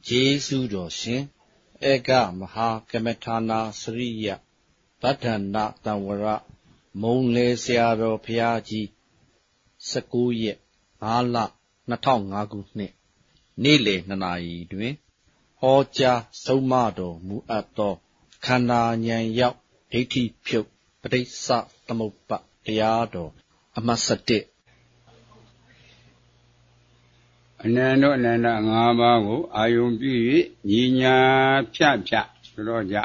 ကျေးဇူးတော်ရှင်ဧကမဟာကမထာနာစရိယဗဒ္ဒနာတံဝရမုံလေဆရာတော်ဘုရားကြီး19ရက်5လ2005ခုနှစ်နေ့လယ်2နာရီတွင်ဟောကြားဆုံးမတော်မူအပ်သောခန္ဓာဉာဏ်ရောက်ဒိဋ္ဌိဖြုတ်ပဋိစ္စသမုပ္ပါတရားတော်အမှတ်7အနန္တအနန္တ5ပါးကိုအာယုံပြု၍ညီညာဖြတ်ဆိုတော့ကြ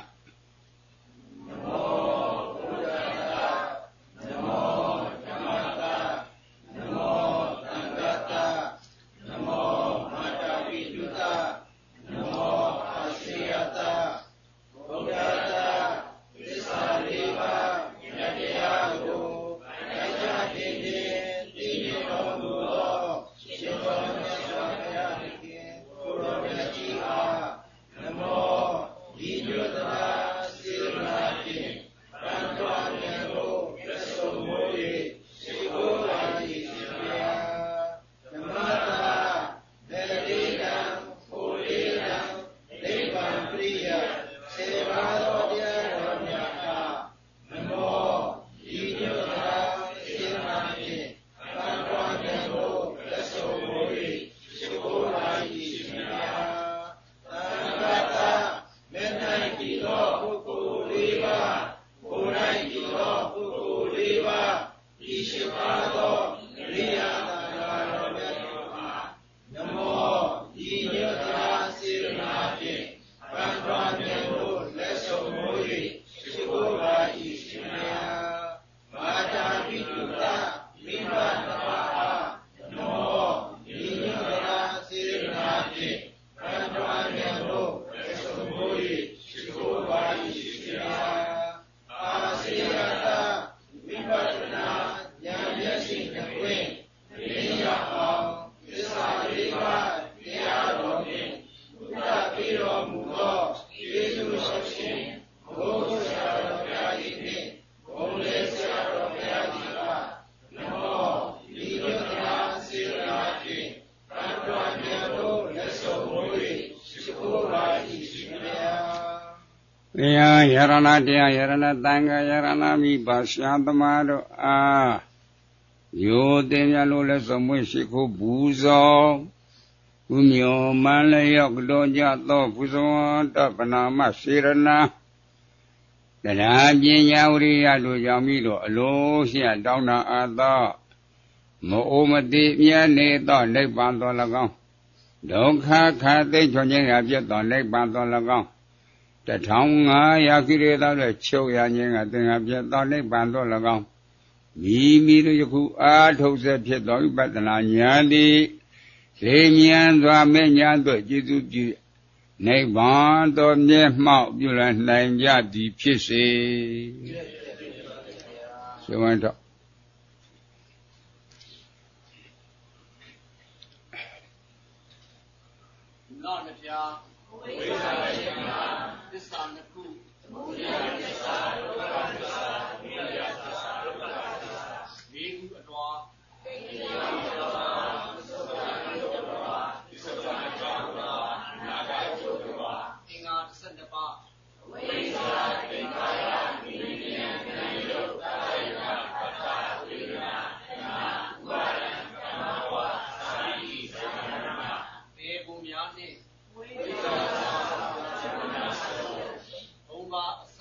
တရားယရဏတရားယရဏတန်ခါယရဏမိပါရှာသမားတို့အားယောတင်ရလို့လဲသုံးမွေးရှိခိုးဘူးစောဥမြောမန်လျောက်တော်ကြသောဘုဇဝတ္တပနာမစေရဏတရားပညာဝရိယတို့ကြောင့်ပြီးတော့အလိုရှိတောင်းတာအပ်သောမအိုမတိမြတ်နေသောနိဗ္ဗာန်တော်၎င်းဒုက္ခခါသိချွန်ခြင်းရာပြတ်သောနိဗ္ဗာန်တော်၎င်း1500ကိရိတာတဲ့ချုပ်ရခြင်းကသင်္ဃပြတ်သောနိဗ္ဗာန်တော်၎င်းမိမိတို့ယခုအာထုတ်စေဖြစ်သောဝိပဿနာဉာဏ်သည်လေမြန်းစွာမဲ့ညာတို့ကျေစုပြုနိဗ္ဗာန်တော်မျက်မှောက်ပြုလနိုင်ကြသည်ဖြစ်စေသေဝံတော်နာမပြာဝိဇ္ဇာရှင်နာသစ္စာနှစ်ခုသမုဒယသစ္စာဒုက္ခသစ္စာဝိနည်းသစ္စာဒုက္ခသစ္စာ၄ခုအထွားသိဉ္ဇာတော်သုခာယုတ်တော်သစ္စာကြောင့်တော်အနာဂတ်ကျိုးတော်အင်္ဂါ12ပါးဝိဇ္ဇာသင်္ခါရဝိညာဉ်ဉာဏ်ယုတ်ကာယနာပတ္တဝိညာဏနာဥပါဒံကမ္မဝါသာတိသံဃာတေဘုံများနှင့်ဝိဇ္ဇာဘုံပါအစ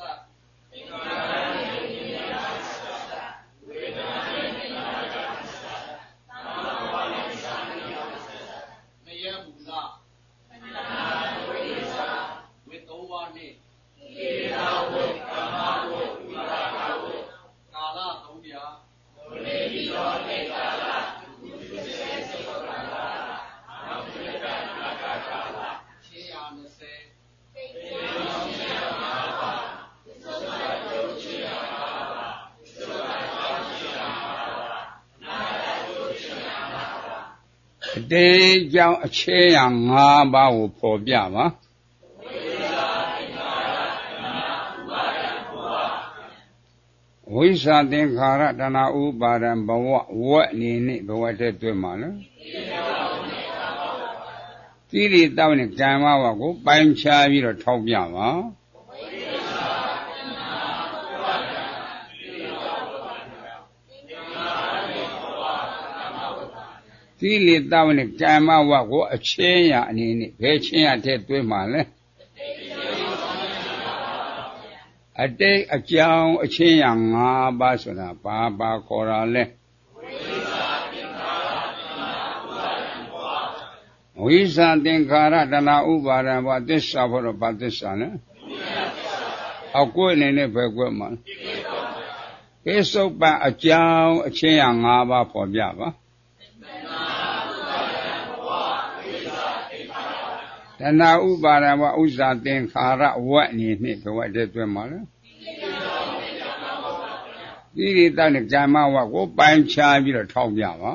သင်္ခါရဉာဏ်ဉာဏ်သစ္စာဝေဒနာဉာဏ်သစ္စာသံဃာဝါဉာဏ်သစ္စာမယမူလခန္ဓာဝိဇ္ဇာဝိသုံးပါးနှင့်ဣဒာဝိကမ္မဝိဝိပါကဝိကာလ3ပြားဒုနေတိသောနေကာလကုသစေစေသောကာလနောက်ပြကနာကာကာလ620သေယောရှိယမာပါသစ္စာယုတ်ရှိယမာပါသစ္စာကြောင့်ရှိယမာပါနာယုတ်ရှိယမာပါအတေးကြောင့်အခြေရ5ပါးကိုဖော်ပြပါဝိဇ္ဇာသင်္ခါရတဏှာဥပါဒံဘဝဝက်နေနဲ့ဘဝတည်းတွေ့မှာနော် တိရိတောင်းနဲ့ကံမဝကိုပိုင်းခြားပြီးတော့ထောက်ပြပါတိရိတောင်းနဲ့ကံမဝကိုအချင်းရအနေနဲ့ဘယ်ချင်းရတဲ့တွဲမှာလဲအတိတ်အကြောင်းအချင်းရ၅ပါးဆိုတာဘာပါခေါ်တာလဲဝိဇ္ဇာသင်္ခါရတဏှာဥပါဒံဘောသစ္စာဘောတော့ဘာသစ္စာလဲအကွက်နေနဲ့ဘယ်ကွက်မှာကိစ္ဆုပ္ပအကြောင်းအချင်းရ၅ပါးပေါ်ပြပါတဏှာဥပါဒံဘောဥစ္စာသင်္ခါရဝက်နေနဲ့ဘဝတည်းတွဲမှာလဲတိရိတနဲ့ကာမဝက်ကိုပိုင်းခြားပြီးတော့ထောက်ပြပါ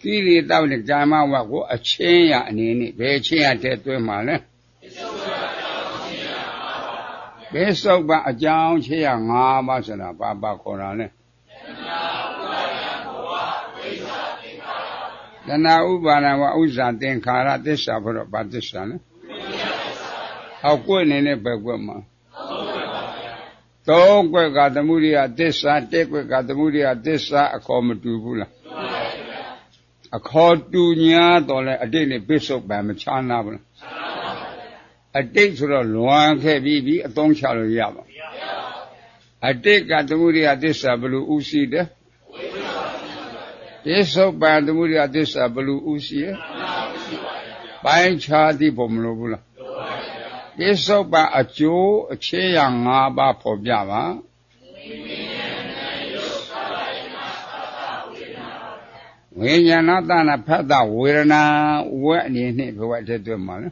ကိရိတောက်နဲ့ကာမဝတ်ကိုအချင်းရအနေနဲ့ဘယ်ချင်းရတဲ့တွဲမှာလဲဘယ်စုပ်ပါအကြောင်းချင်းရ၅ပါးဆိုတာဘာပါခေါ်တာလဲတဏှာဥပါဒံဝဥစ္စာသင်္ခါရသစ္စာဘောတော့ဘာသစ္စာလဲဟောက်ကွက်နေနဲ့ဘယ်ကွက်မှာသုံးကွက်ကသမုဒိယသစ္စာတစ်ကွက်ကသမုဒိယသစ္စာအခေါ်မတူဘူးလားအခေါ်တူညာတော့လဲအတိတ်နဲ့ပိဿုပ္ပံမချာနာဘူးလားအတိတ်ဆိုတော့လွန်ခဲ့ပြီးအသုံးချလို့ရပါအတိတ်ကသမုဒိယသစ္စာဘယ်လိုဥရှိတယ်ပိဿုပ္ပံသမုဒိယသစ္စာဘယ်လိုဥရှိရဲ့ပိုင်းခြားသည်ပုံမလို့ဘူးလားပိဿုပ္ပံအကျိုးအခြေရ၅ပါးဖော်ပြပါဝိညာဏတနာဖတ်တာဝေဒနာဝက်အနေနဲ့ဘဝတည်းတွဲမှာလဲ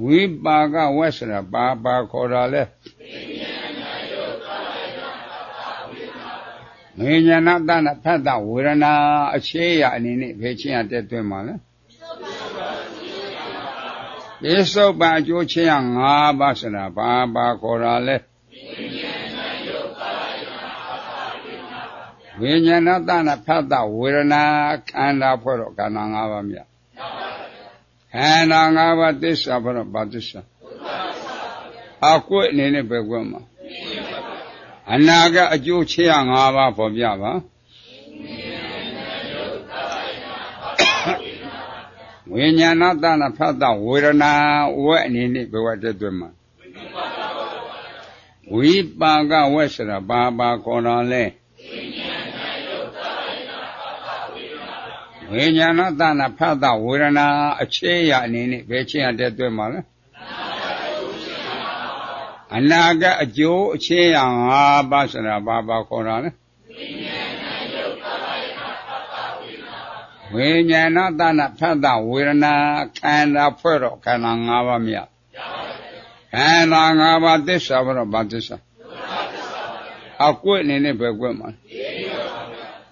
ဝိပါကဝက်ဆိုတာဘာပါခေါ်တာလဲဝိညာဏတနာဖတ်တာဝေဒနာအခြေရအနေနဲ့ဘယ်ချင်းရတဲ့တွဲမှာလဲပိဿုပ္ပံအကျိုးချင်းရ၅ပါးဆိုတာဘာပါခေါ်တာလဲဝိညာဏတနာဖတ်တာဝေဒနာခန္ဓာဖွဲ့တော့ခန္ဓာ၅ပါးမြတ်ခန္ဓာ၅ပါးသစ္စာဖွဲ့တော့ဘာသစ္စာအကွက်အနေနဲ့ပဲကွက်မှာအနာကအကျိုးချေရ၅ပါးပေါ်ပြပါဝိညာဏတနာဖတ်တာဝေဒနာဝက်အနေနဲ့ဘဝတည်းတွင်မှာဝိပါကဝက်ဆိုတာဘာပါခေါ်တာလဲဝိညာဏတနာဖတ်တာဝေဒနာအခြေရအနေနဲ့ဘယ်ချင်းရတဲ့တွဲမှာလဲအနာကအကျိုးအခြေရ၅ပါးဆိုတာဘာပါခေါ်တာလဲဝိညာဏတနာဖတ်တာဝေဒနာခန္ဓာဖွဲ့တော့ခန္ဓာ၅ပါးမြတ်ခန္ဓာ၅ပါးသစ္စာတော့ဘာသစ္စာအကွက်အနေနဲ့ဘယ်ကွက်မှာ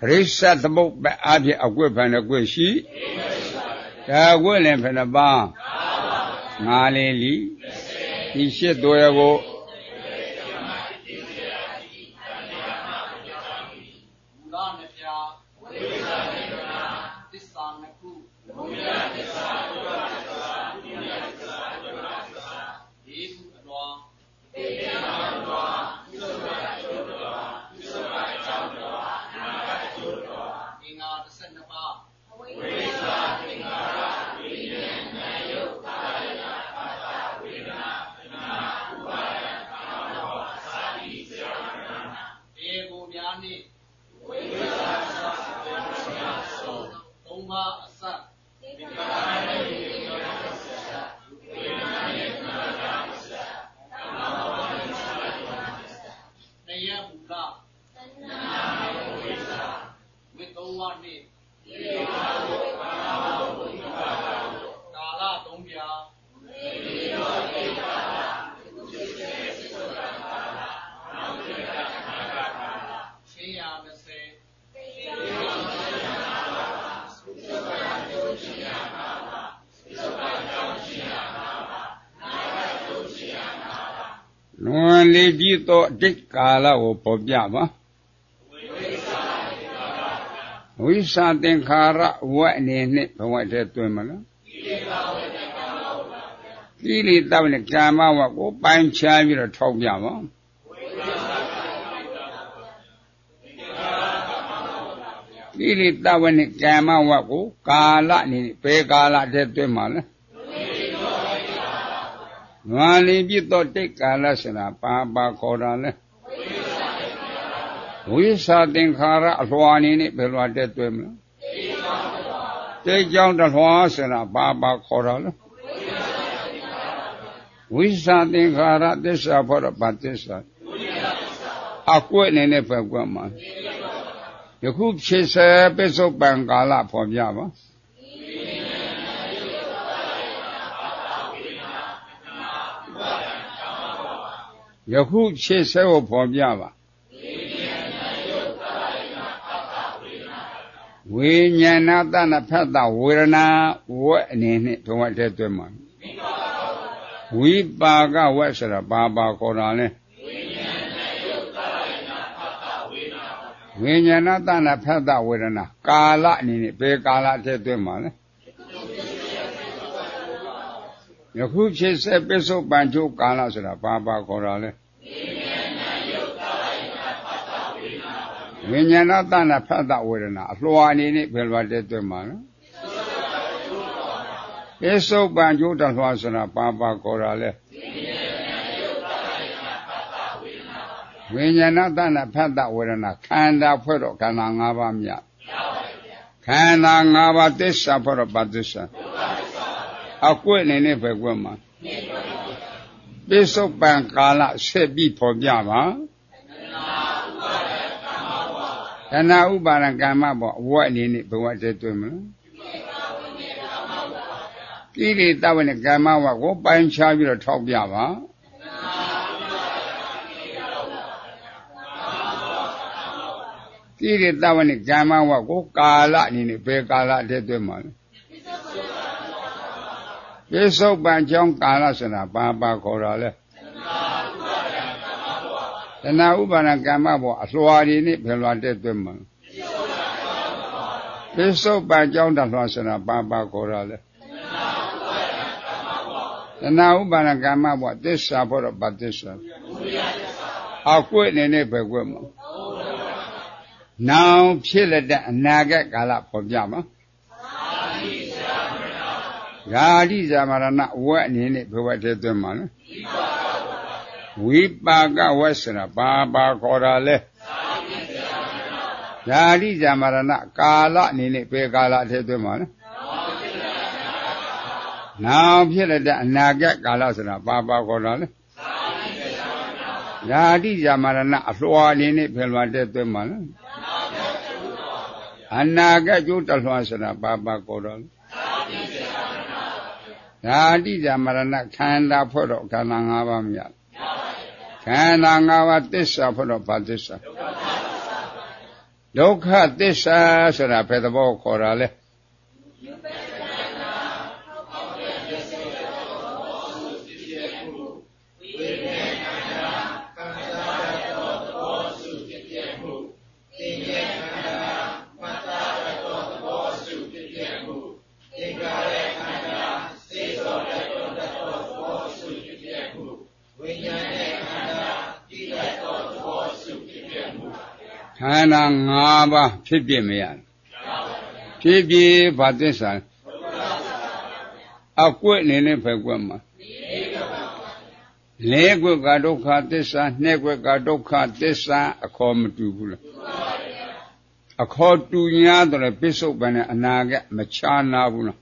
ရိစ္ဆသမုပ္ပါအဖြစ်အကွက်ဖန်တဲ့ကွက်ရှိဒါကွက်လည်းဖယ်နှပါငါလေးလီဒီရှစ်တော်ရကိုလ လေးပြီးတော့ဒိတ်ကာလကိုပေါ်ပြပါဝိသသင်္ခါရဝတ်အနေနဲ့ဘဝတည်းတွင်မလားကိလေသာနဲ့ကာမဝတ်ကိုပိုင်းခြားပြီးတော့ထောက်ပြပါကိလေသာနဲ့ကာမဝတ်ကိုကာလအနေနဲ့ဘယ်ကာလတည်းတွင်မှာလဲငါလေးပြည့်တော့တိတ်ကာလဆိုတာပါခေါ်တာလဲဝိသသင်္ခါရအလွှာအနေနဲ့ဘယ်လွှာတည်းတွင်မလဲတိတ်ကြောင့်တလွှာဆိုတာပါခေါ်တာလဲဝိသသင်္ခါရသစ္စာဖို့တော့ဗသစ္စာအကွက်အနေနဲ့ပဲကွက်မှာယခုဖြစ်စေပစ္စုပန်ကာလဖော်ပြပါယခုဖြစ်စေကိုဖော်ပြပါဝိညာဏတဏဖတ်တဝေဒနာဝတ်အနေနဲ့ဘဝတည်းတွင်မှာဝိပါကဝတ်ဆိုတာပါခေါ်တာလဲဝိညာဏတဏဖတ်တဝေဒနာကာလအနေနဲ့ဘယ်ကာလတည်းတွင်မှာလဲယခုဖြစ်စေပစ္စုပန်ချုပ်ကာလဆိုတာပါခေါ်တာလဲဝိညာဏတဏဖတ်တဝေဒနာအလွှာအနေနဲ့ဘယ်လွှာတည်းတွင်မှာလဲပစ္စုပန်ချုပ်တလွှာဆိုတာပါခေါ်တာလဲဝိညာဏတဏဖတ်တဝေဒနာခန္ဓာဖွဲ့တော့ခန္ဓာ၅ပါးမြတ်ခန္ဓာ၅ပါးသစ္စာဖွဲ့တော့ဗသစ္စာအကွက်အနေနဲ့ပဲကွက်မှာပစ္စုပန်ကာလဆက်ပြီးဖော်ပြပါတဏှာဥပါဒံကမ္မဘောအဝတ်အနေနဲ့ဘဝတည်းတွင်မလားကိလေသာနဲ့ကမ္မဝကိုပိုင်းခြားပြီးတော့ထောက်ပြပါကိလေသာနဲ့ကမ္မဝကိုကာလအနေနဲ့ဘယ်ကာလတည်းတွင်မှာလဲပစ္စုပန်ကြောင့်ကာလဆိုတာပါခေါ်တာလဲတဏှာဥပါဒံကမ္မဘောအလွှာတွေနဲ့ဘယ်လွှာတည်းတွင်မှာပစ္စုပန်ကြောင့်တလွှာဆိုတာပါခေါ်တာလဲတဏှာဥပါဒံကမ္မဘောသစ္စာဖို့တော့ဗသစ္စာအကွက်အနေနဲ့ပဲကွက်မှာနောင်ဖြစ်လက်တဲ့အနာဂတ်ကာလဖော်ပြမှာဂါတိဇာမရဏဝတ်အနေနဲ့ဘဝတည်းတွင်မှာလဲဝိပါကဝတ်ဆိုတာပါခေါ်တာလဲဂါတိဇာမရဏကာလအနေနဲ့ဘယ်ကာလတည်းတွင်မှာလဲနောင်ဖြစ်လက်တဲ့အနာဂတ်ကာလဆိုတာပါခေါ်တာလဲဂါတိဇာမရဏအလွှာအနေနဲ့ဘယ်လွှာတည်းတွင်မှာလဲအနာဂတ်ကျိုးတလွှာဆိုတာပါခေါ်တာလဲဓာတိဇာမရဏခန္ဓာဖွဲ့တော့ခန္ဓာ၅ပါးမြတ်ခန္ဓာ၅ပါးသစ္စာဖွဲ့တော့ဗသစ္စာဒုက္ခသစ္စာဆိုတာဘယ်သဘောခေါ်တာလဲခန္ဓာ၅ပါးဖြစ်ပြမရဖြစ်ပြဗသစ္စာအကွက်အနေနဲ့ပဲကွက်မှာလေးကွက်ကဒုက္ခသစ္စာနှစ်ကွက်ကဒုက္ခသစ္စာအခေါ်မတူဘူးလားအခေါ်တူညာတော့ပစ္စုပန်နဲ့အနာဂတ်မခြားနာဘူးလား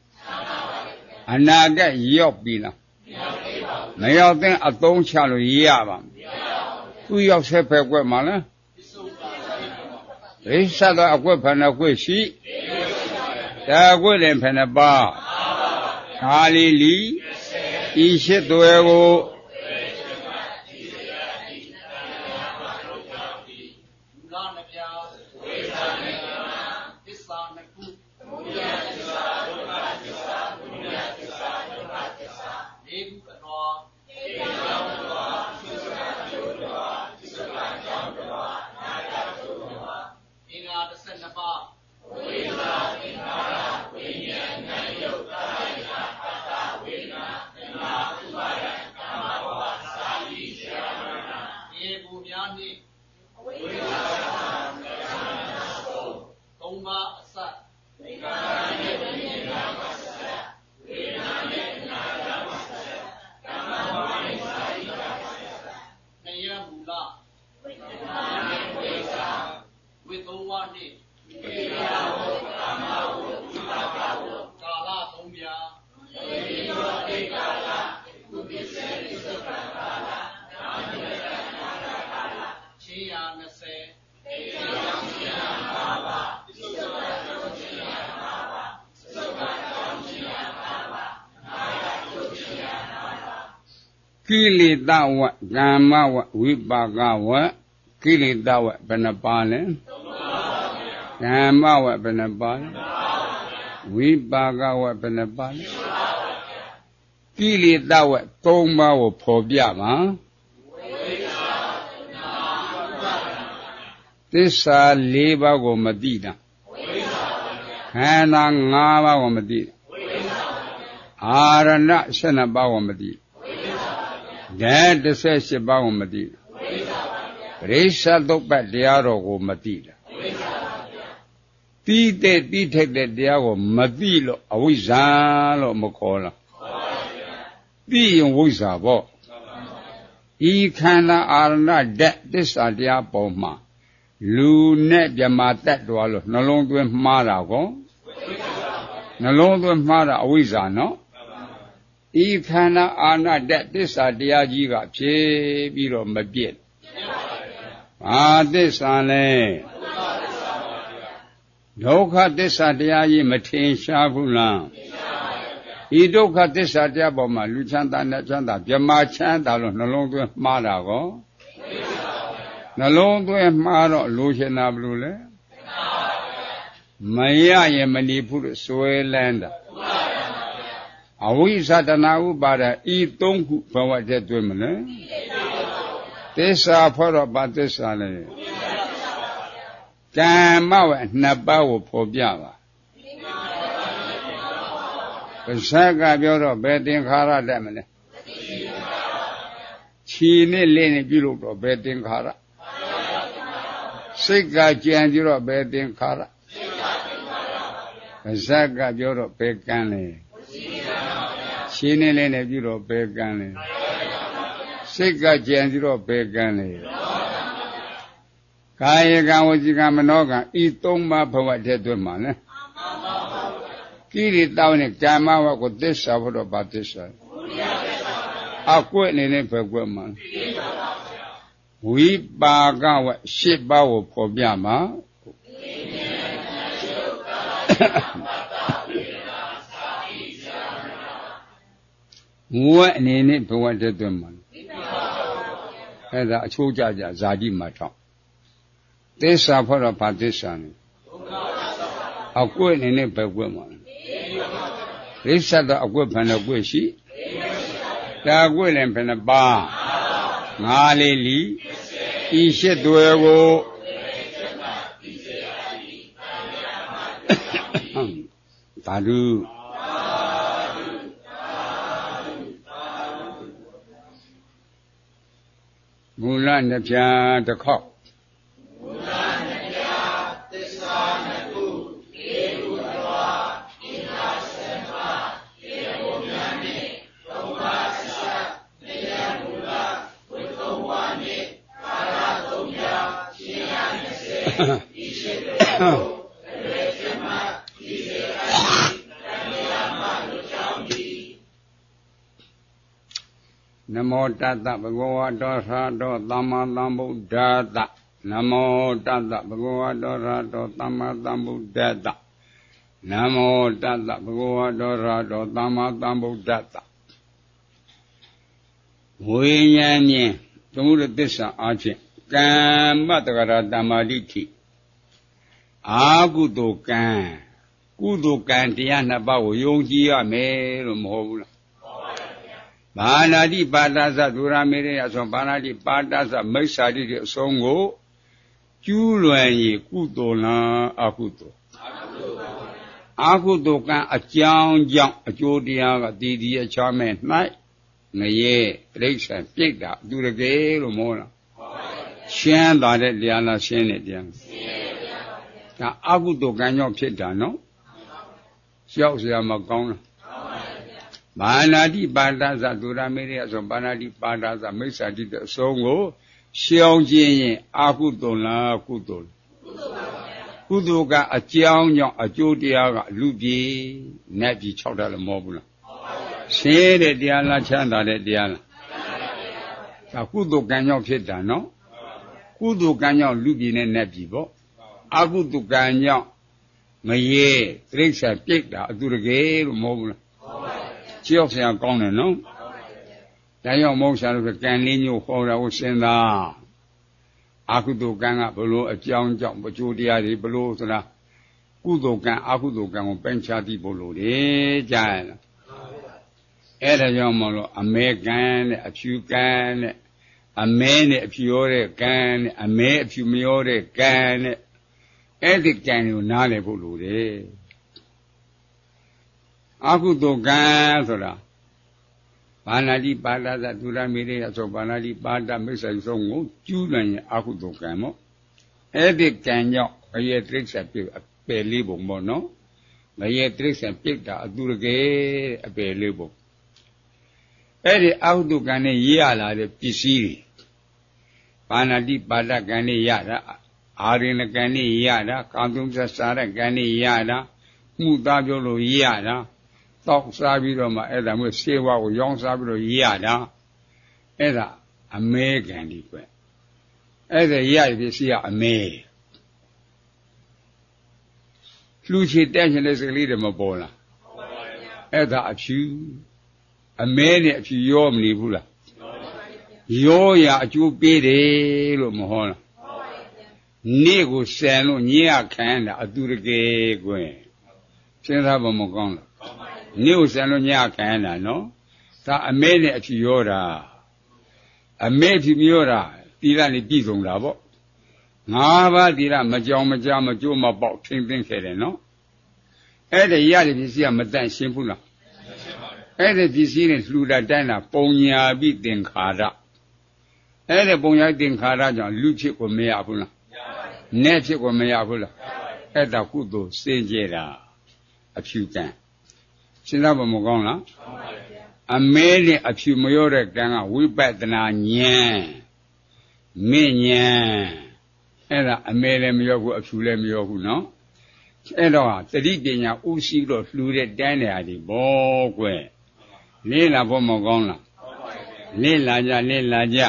အနာဂတ်ရောက်ပြီလားမရောက်တဲ့အသုံးချလို့ရပါမယ်သူရောက်ဆက်ပဲကွက်မှာလားရိစ္ဆသောအကွက်ဖဏကွက်ရှိဒါကွက်လည်းဖဏပါခါလီလီဤရှိသွဲကိုခ နိဝိယဝုကာမဝုဝိပါကဝုကာလသုံးပြာသေတိသောတိကာလကုပ္ပစေတိသုခကာလနာမယတနာကာလ620တေယောင်းရှင်ရပါပါသုခတောင်းရှင်ရပါပါသုခတောင်းရှင်ရပါပါနာယတုရှင်ရပါပါကိလေသာဝကာမဝဝိပါကဝကိလေသာဝဘယ်နှပါလဲကာမဝဘယ်နှပါလဲဝိပါကဝဘယ်နှပါလဲကိလေသာဝ3ပါးကိုဖော်ပြပါသစ္စာ4ပါးကိုမသိတာခန္ဓာ5ပါးကိုမသိအာရဏ12ပါးကိုမသိဓာတ်18ပါးကိုမသိပရိစ္ဆသုပ္ပတရားတော်ကိုမသိတာတိတဲ့တိထိုက်တဲ့တရားကိုမသိလို့အဝိဇ္ဇာလို့မခေါ်လားသိရင်ဝိဇ္ဇာပေါ့ဤခန္ဓာအာရဏဓာတ်သစ္စာတရားပေါ်မှာလူနဲ့မြမတတ်တော်လို့နှလုံးသွင်းမှားတာကောနှလုံးသွင်းမှားတာအဝိဇ္ဇာနော်ဤခန္ဓာအာရဏဓာတ်သစ္စာတရားကြီးကဖြေပြီးတော့မပြည့်ဘာသစ္စာလဲဒုက္ခသစ္စာတရားကြီးမထင်ရှားဘူးလားဤဒုက္ခသစ္စာတရားပေါ်မှာလူချမ်းသာနဲ့ချမ်းသာမြမချမ်းသာလို့နှလုံးသွင်းမှားတာကောနှလုံးသွင်းမှားတော့လိုချင်တာဘယ်လိုလဲမရရင်မနေဘူးလို့စွဲလန်းတာအဝိဇ္ဇာတဏှာဥပါဒဤ3ခုဘဝတည်းတွေ့မလဲသစ္စာဖောတော့ဘာသစ္စာလဲကမ္မဝ2ပါးကိုဖော်ပြပါပါဇက်ကပြောတော့ဘယ်သင်္ခါရတတ်မလဲခြေနဲ့လက်နဲ့ပြုလုပ်တော့ဘယ်သင်္ခါရစိတ်ကကြံကြတော့ဘယ်သင်္ခါရပါဇက်ကပြောတော့ဘယ်ကံလဲခြေနဲ့လက်နဲ့ပြုတော့ဘယ်ကံလဲစိတ်ကကြံကြတော့ဘယ်ကံလဲကာယကံဝစီကံမနောကံဤ3ပါးဘဝတည်းတွေ့မှာလဲကိရိတောင်းနဲ့ကာမဝကိုသစ္စာဖို့တော့ဘာသစ္စာအကွက်အနေနဲ့ပဲကွက်မှာဝိပါကဝ10ပါးကိုဖော်ပြမှာဝက်အနေနဲ့ဘဝတည်းတွေ့မှာအဲ့ဒါအချိုးကြကြဇာတိမှာထောက်သစ္စာဖို့တော့ဘာသစ္စာလဲအကွက်အနေနဲ့ပဲကွက်မှာရိစ္ဆတ်တော့အကွက်ဘယ်နှကွက်ရှိဒါကွက်လည်းဘယ်နှပါငါးလေးလီဤရှစ်တွေကိုသာဓုမူလနှစ်ဖြာတစ်ခေါက်နမောတတ္တဘဂဝတောသာတောသမ္မာသမ္ဗုဒ္ဓတ္တနမောတတ္တဘဂဝတောသာတောသမ္မာသမ္ဗုဒ္ဓတ္တနမောတတ္တဘဂဝတောသာတောသမ္မာသမ္ဗုဒ္ဓတ္တဝိညာဉ်မြင်သမုဒ္ဒသစ္စာအားဖြင့်ကမ္မတက္ကရာတမ္မာဒိဋ္ဌိအာကုသိုလ်ကံကုသိုလ်ကံတရား2ပါးကိုယုံကြည်ရမယ်လို့မဟုတ်ဘူးလားဘာနာတိပါဒသဒုရမေရယဆိုဘာနာတိပါဒသမိစ္ဆာတိအဆုံးကိုကျူးလွန်ရင်ကုသိုလ်လားအကုသိုလ်အကုသိုလ်ကံအကြောင်းကြောင့်အကျိုးတရားကတည်တည်အချမ်းမဲ့၌ငရဲတိဋ္ဌံပြိတ္တာအတူတကယ်လို့မောလားရှင်းသွားတဲ့တရားလားရှင်းတဲ့တရားဒါအကုသိုလ်ကံကြောင့်ဖြစ်တာနော်ကြောက်စရာမကောင်းလားဘာနာတိပါဒသဒုရမေရယဆိုဘာနာတိပါဒသမိစ္ဆာတိတဲ့အဆုံးကိုရှောင်ခြင်းရင်အကုသိုလ်လားကုသိုလ် ကုသိုလ်ကအကြောင်းကြောင့်အကျိုးတရားကလူပြည်နတ်ပြည်6တာလည်းမဟုတ်ဘူးလားဆင်းရဲတဲ့တရားလားချမ်းသာတဲ့တရားလားဒါကုသိုလ်ကံကြောင့်ဖြစ်တာနော်ကုသိုလ်ကံကြောင့်လူပြည်နဲ့နတ်ပြည်ပေါ့အကုသိုလ်ကံကြောင့်မရေတိရစ္ဆာန်ပြိတ်တာအတူတကယ်လို့မဟုတ်ဘူးလားကြောက်စရာကောင်းတယ်နော်ဒါကြောင့်မဟုတ်ဆရာတို့ကံလေးမျိုးဟောတာကိုစဉ်းစားအကုသိုလ်ကံကဘလို့အကြောင်းကြောင့်အကျိုးတရားတွေဘလို့ဆိုတာကုသိုလ်ကံအကုသိုလ်ကံကိုပိုင်းခြားသိဖို့လို့လေကြားရလားအဲ့ဒါကြောင့်မလို့အမဲကံနဲ့အဖြူကံနဲ့အမဲနဲ့အဖြူရောတဲ့ကံနဲ့အမဲအဖြူမရောတဲ့ကံနဲ့အဲ့ဒီကံကိုနားလည်ဖို့လို့တယ်အကုသိုလ်ကံဆိုတာဘာနာတိပါဒသဒုရမေရိယဆိုဘာနာတိပါဒမိစ္ဆာဆုံးကိုကျူးလွန်ရင်အကုသိုလ်ကံမို့အဲ့ဒီကံကြောင့်ဘယေတိရစ္ဆာန်ပြည့်အပယ်လေးပုံပေါ့နော်ဘယေတိရစ္ဆာန်ပြည့်တာအတူတကယ်အပယ်လေးပုံအဲ့ဒီအကုသိုလ်ကံနဲ့ရရလာတဲ့ပစ္စည်းတွေဘာနာတိပါဒကံနဲ့ရတာအာရိဏကံနဲ့ရတာကာသုသစာရကံနဲ့ရတာမှုသားပြောလို့ရတာတောက်စားပြီးတော့မှအဲ့ဒါမျိုးဆေးဝါးကိုရောင်းစားပြီးတော့ရတာအဲ့ဒါအမဲကံဒီကွအဲ့ဒါရရပစ္စည်းကအမဲလှူချေတက်ချင်တဲ့စကလေးတွေမပေါ်လားအဲ့ဒါအဖြူအမဲနဲ့အဖြူရောမနေဘူးလားရောရအကျိုးပေးတယ်လို့မဟောလားနေ့ကိုဆန်လို့ညရခံတာအတူတကယ်ကွစဉ်းစားဖို့မကောင်းလားနေ့ကိုဆန်လို့ညခံတာနော်ဒါအမဲနဲ့အဖြူရောတာအမဲဖြူမျိုးတာသီလနဲ့ပြည့်စုံတာပေါ့5ပါးသီလမကြောင်မကြမကြိုးမပေါက်ထင်းသိမ်းခဲ့တယ်နော်အဲ့ဒါရတဲ့ပစ္စည်းကမတန့်ရှင်းဘူးလားအဲ့ဒီပစ္စည်းနဲ့လှူတာတန်းတာပုံညာပိသင်္ခါရအဲ့ဒီပုံညာသင်္ခါရကြောင့်လူဖြစ်ကိုမရဘူးလားနတ်ဖြစ်ကိုမရဘူးလားအဲ့ဒါကုသိုလ်စင်ကြယ်တာအဖြူကံစဉ်းစားဖို့မကောင်းလားအမဲနဲ့အဖြူမရောတဲ့ကံကဝိပဿနာဉာဏ်မဉ္ဉဏ်အဲ့ဒါအမဲလည်းမရောဘူးအဖြူလည်းမရောဘူးနော်အဲ့တော့သတိပညာဥရှိတော့လှူတဲ့တန်းတယ်ဟာဒီဘောကွယ်လေးလာဖို့မကောင်းလားလေးလာကြ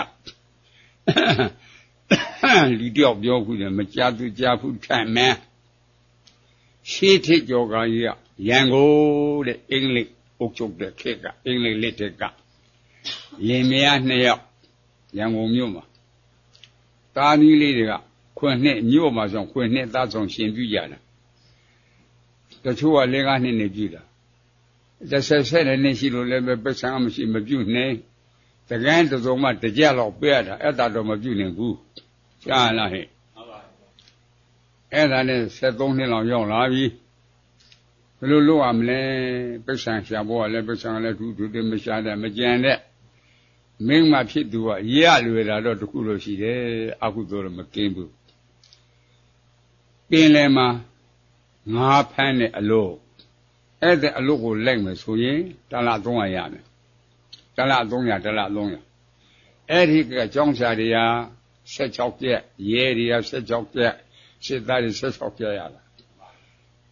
လူတယောက်ပြောခုတယ်မကြားသူကြားဘူးထမ်းမယ်ရှေးထစ်ကြော်ကကြီးကရန်ကုန်တဲ့အင်္ဂလိပ်အုပ်ချုပ်တဲ့ခေတ်ကအင်္ဂလိပ်လက်ထက်ကလင်မယား2ယောက်ရန်ကုန်မြို့မှာတာမီးလေးတွေကခွင်နှစ်မြို့မှာဆိုခွင်နှစ်သားဆောင်ရှင်ပြုကြတာတချို့က၄-၅နှစ်နေပြုတာ10နှစ်ရှိလို့လည်းပဲပတ်စံမရှိမပြုနိုင်တကန်းတစုံမှတကြလောက်ပေးရတာအဲ့ဒါတော့မပြုနိုင်ဘူးကြားလားဟဲ့အဲ့ဒါနဲ့73နှစ်လောက်ရောက်လာပြီဘယ်လိုလုပ်ရမလဲပတ်စံရှာဖို့ကလည်းပတ်စံလည်းသူမရှာတဲ့မကြံတဲ့မင်းမဖြစ်သူကရလွယ်တာတော့တခုလို့ရှိတယ်အကုသိုလ်တော့မကင်းဘူးပင်လယ်မှာငါးဖမ်းတဲ့အလို့အဲ့ဒါအလို့ကိုလိုက်မယ်ဆိုရင်1လ300ရမယ်1လ300အဲ့ဒီကကျောင်းဆရာတွေက16ကျက်ရဲတွေက16ကျက်စစ်သားတွေ16ကျက်ရတာ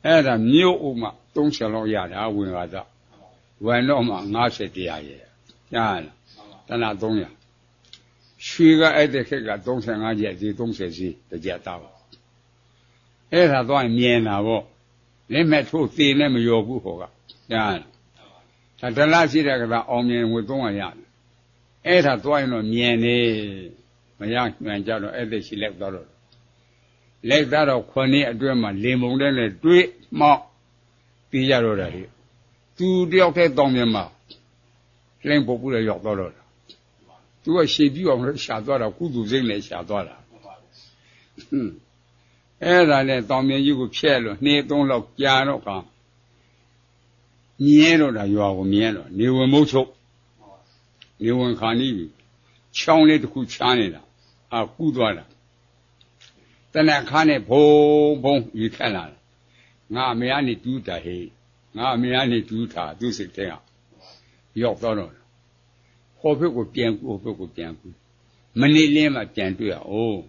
အဲ့ဒါမြို့ဥမှာ30လောက်ရတာဝင်လာတော့ဝင်တော့မှ50တရားရဲကြားလား1လ300ရွှေကအဲ့ဒီခက်က35ကျက်စီ30စီတကြက်သားပါအဲ့ဒါတော့မြင်တာပေါ့လက်မဲ့ထိုးသေးနဲ့မရောဘူးဟောကကြားလားဒါတလားရှိတဲ့ကသာအောင်မြင်ငွေ300ရတယ်အဲ့ဒါသွားရင်တော့မြင်နေမရမှန်ကြတော့အဲ့ဒီရှိလက်သွားတော့လက်သားတော့9နှစ်အတွင်းမှာလင်မုံတဲ့နဲ့တွေးမောက်ပြီးကြတော့တယ်သူတယောက်တည်းတောင်းမြင်မှာလိမ့်ပုတ်ပူလည်းရောက်တော့တာသူကရှေ့ပြအောင်လို့ရှာသွားတာကုသူစိမ့်လည်းရှာသွားတာအဲ့ဒါနဲ့တောင်မြင်ကြီးကိုဖျက်လို့2 3လောက်ကြာတော့ကမြဲတော့တာရွာကိုမြဲတော့နေဝင်မုတ်ချုပ်နေဝင်ခါနီးပြီချောင်းလေးတစ်ခုချားနေတာကူးသွားတာတနက်ခါနဲ့ဘုံရေခက်လာတယ်ငါအမေကနေတူးတာဟေးငါအမေကနေတူးတာသူ့စိတ်ထဲကရောက်တော့ဟောဘက်ကိုပြန်ကူမနေလင်းမှပြန်တွေ့ရအောင်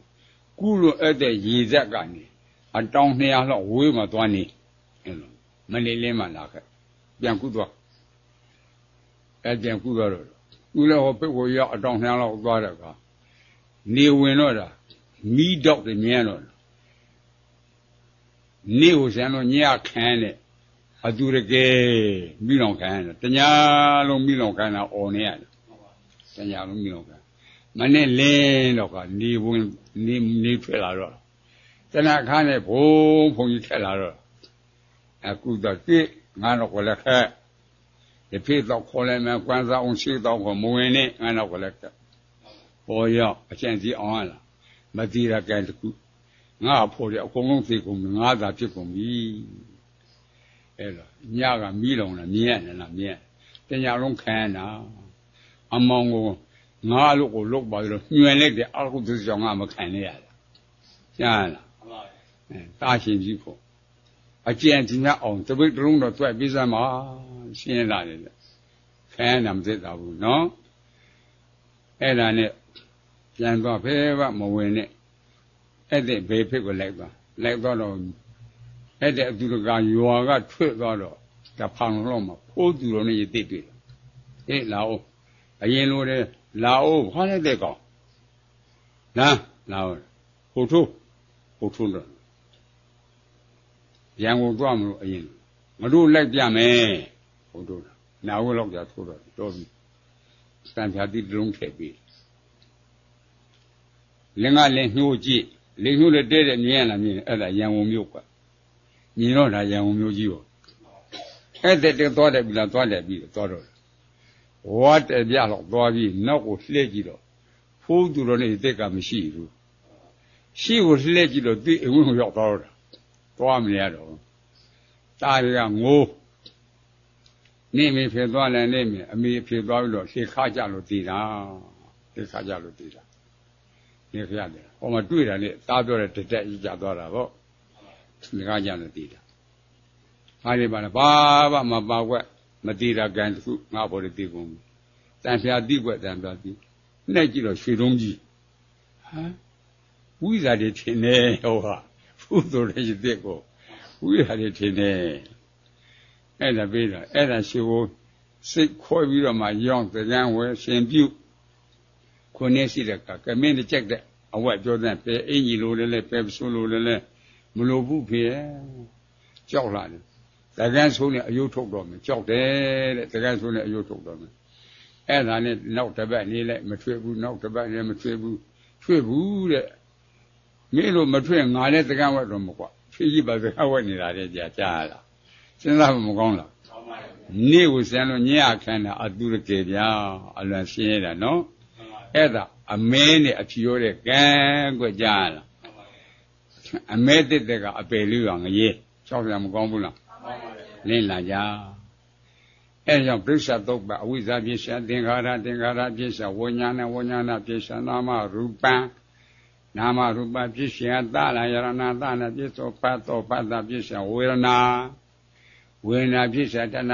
ကူလို့အဲ့တဲ့ရေဇက်ကနေ တောင်း200လောက်ဝေးမှသွားနေမနေလင်းမှလာခဲ့ပြန်ကူသွားပြန်ကူသွားတော့ကူလည်းဟောပိတ်ကိုရောက်တောင်း200လောက်သွားတဲ့အခါနေဝင်တော့တာမီးတော့တယ်မြင်တော့နေကိုဆန်တော့ညခံတဲ့အတူတကယ်မိလောင်ခံတယ်တညာလုံးမိလောင်ခံတာអော်နေရတယ်တညာလုံးမိလောင်ခံမနဲ့လင်းတော့ကနေဝင်နေထွက်လာတော့တဏခါနဲ့ဘုံကြီးထက်လာတော့အခုတော့တိငါတော့ကလည်းခက်ဒီဖေးတော့ခေါ်လိုက်မှကွမ်းစားအောင်ရှိတော့ခေါ်မဝင်နဲ့ငါတော့ကလည်းခက်ပေါ်ရောက်အကျင့်စီအောင်လာမတိရကဲတခုငါဖို့ရအကုန်လုံးသိကုန်ငါသာဖြစ်ကုန်ပြီအဲ့တော့ညကမီးလောင်လာမြင်ရတယ်လားမြင်တညာလုံးခံတာအမောင်ကိုငါလို့ကိုလုတ်ပါလို့ညွင်လိုက်တဲ့အကုသိုလ်ကြောင့်ငါမခံရတာကြားလားတာရှင်ကြီးဖို့အကျင့်ကြီးများအောင်တပိတ်တလုံးတော့တွက်ပြီးစမ်းပါရှင်းလာတယ်ခံရမှာမသိတာဘူးနော်အဲ့ဒါနဲ့ပြန်သွားဖဲမဝင်နဲ့အဲ့တဲ့ဘေးဖြစ်ကိုလိုက်သွားတော့အဲ့တဲ့အတူတကရွာကထွက်သွားတော့တဖောင်လုံးမှာဖိုးသူတော်နဲ့ရတိတွေ့တယ်လာအောင်အရင်လိုတဲ့လာအောင်ခါလိုက်တဲ့ကောင်လာအောင်ဟိုထိုးတော့ရန်ကုန်သွားမလို့အရင်မတို့လိုက်ပြမယ်ဟိုထိုးနာဝဲလောက်ကြထိုးတော့တော်ပြီစံဖြာတိတလုံးထည့်ပြီးလင်္ကာလည်းညှိုးကြည့်လင်ညှိုးလည်းတဲတဲ့မြင်ရလားမြင်အဲ့ဒါရန်ကုန်မြို့ကမြင်တော့ဒါရန်ကုန်မြို့ကြီးပေါ့အဲ့တဲ့သွားတယ်ပြီလားသွားတယ်ပြီသွားတော့ဝါတဲ့ပြတော့သွားပြီးနောက်ကိုလှည့်ကြည့်တော့ဖိုးသူတော်နဲ့တက်ကမရှိဘူးရှိကိုလှည့်ကြည့်တော့သူ့အဝင်းကိုရောက်သွားတော့သွားမရတော့တာတွေကငိုးနေမေဖြစ်သွားတယ်နေမေအမေဖြစ်သွားပြီးတော့ရှေခါကြလို့တည်တာရှေခါကြလို့တည်တာနေခရတယ်ဟောမတွေ့တာလေတားပြောတဲ့တက်ကြီးကြသွားတာပေါ့ဒီကားကြလို့တည်တာဟာဒီပါလားဘာမှမပါကွက်မတည်တာကံတခုငါဘော်တွေတည်ကုန်တန်ဖျားတိကွက်တန်ဖျားတိနှက်ကြည့်တော့ရွှေတုံးကြီးဝိဇာတွေထင်နေဟောဟာဖူးတော်ရဲ့တက်ကိုဝိဇာတွေထင်နေအဲ့ဒါပြီးတော့အဲ့ဒါရှိဖို့စိတ်ခွဲပြီးတော့မှရောင်းတရားဝဲရှင်ပြုခုနှစ်ရှိတဲ့ကမင်းတစ်ချက်တဲ့အဝတ်ပြောတဲ့အင်ကြီးလိုလည်းပဲဆိုလိုလည်းမလိုဘူးဖေကြောက်လာတယ်တကန်းဆိုးနဲ့အယုတ်ထုတ်တော့မယ်ကြောက်တယ်တဲ့တကန်းဆိုးနဲ့အယုတ်ထုတ်တော့မယ်အဲ့ဒါနဲ့နောက်တစ်ပတ်နေလိုက်မထွေးဘူးနောက်တစ်ပတ်နေမထွေးဘူးထွေးဘူးတဲ့မင်းတို့မထွေးငါလည်းတကန်းဝတ်တော့မကွာဖြည်းကြီးပါတကန်းဝတ်နေတာတဲ့ကြားလားစဉ်းစားမကောင်းလားနေ့ကိုစံလို့ညအခန်းတာအတူတကယ်ဗျာအလွန်ရှင်းရတာနော်အဲ့ဒါအမဲနဲ့အဖြူရတဲ့ကံကွကြားလားအမဲတက်ကအပယ်လေးရောငရေချောက်ရမကောင်းဘူးလားလင်းလာကြအဲ့ကြောင့်ပြိဿသုတ်ပအဝိဇ္ဇာပြစ္ဆာသင်္ခါရပြစ္ဆာဝိညာဏပြစ္ဆာနာမရူပံနာမရူပပြစ္ဆာသလယရဏသနာပြစ္ဆောဖတ်သောဖတ်တာပြစ္ဆာဝေဒနာဝေဒနာပြစ္ဆာတဏ